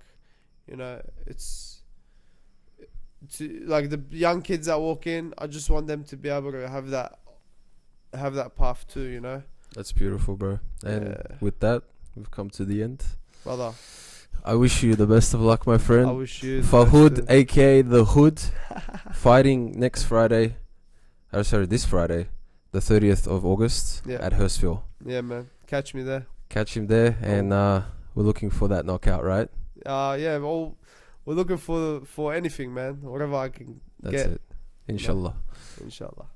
you know, it's to like the young kids that walk in. I just want them to be able to have that path too, you know. That's beautiful, bro. And Yeah. with that, we've come to the end. Brother, I wish you the best of luck, my friend. I wish you the Farhood, best too. aka the Hood, fighting next Friday. This Friday, the 30th of August Yeah. at Hurstville. Yeah, man. Catch me there. Catch him there, and we're looking for that knockout, right? Yeah. Well, we're looking for anything, man. Whatever I can That's get. it. Inshallah. Inshallah.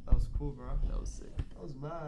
That was cool, bro. That was sick. That was mad.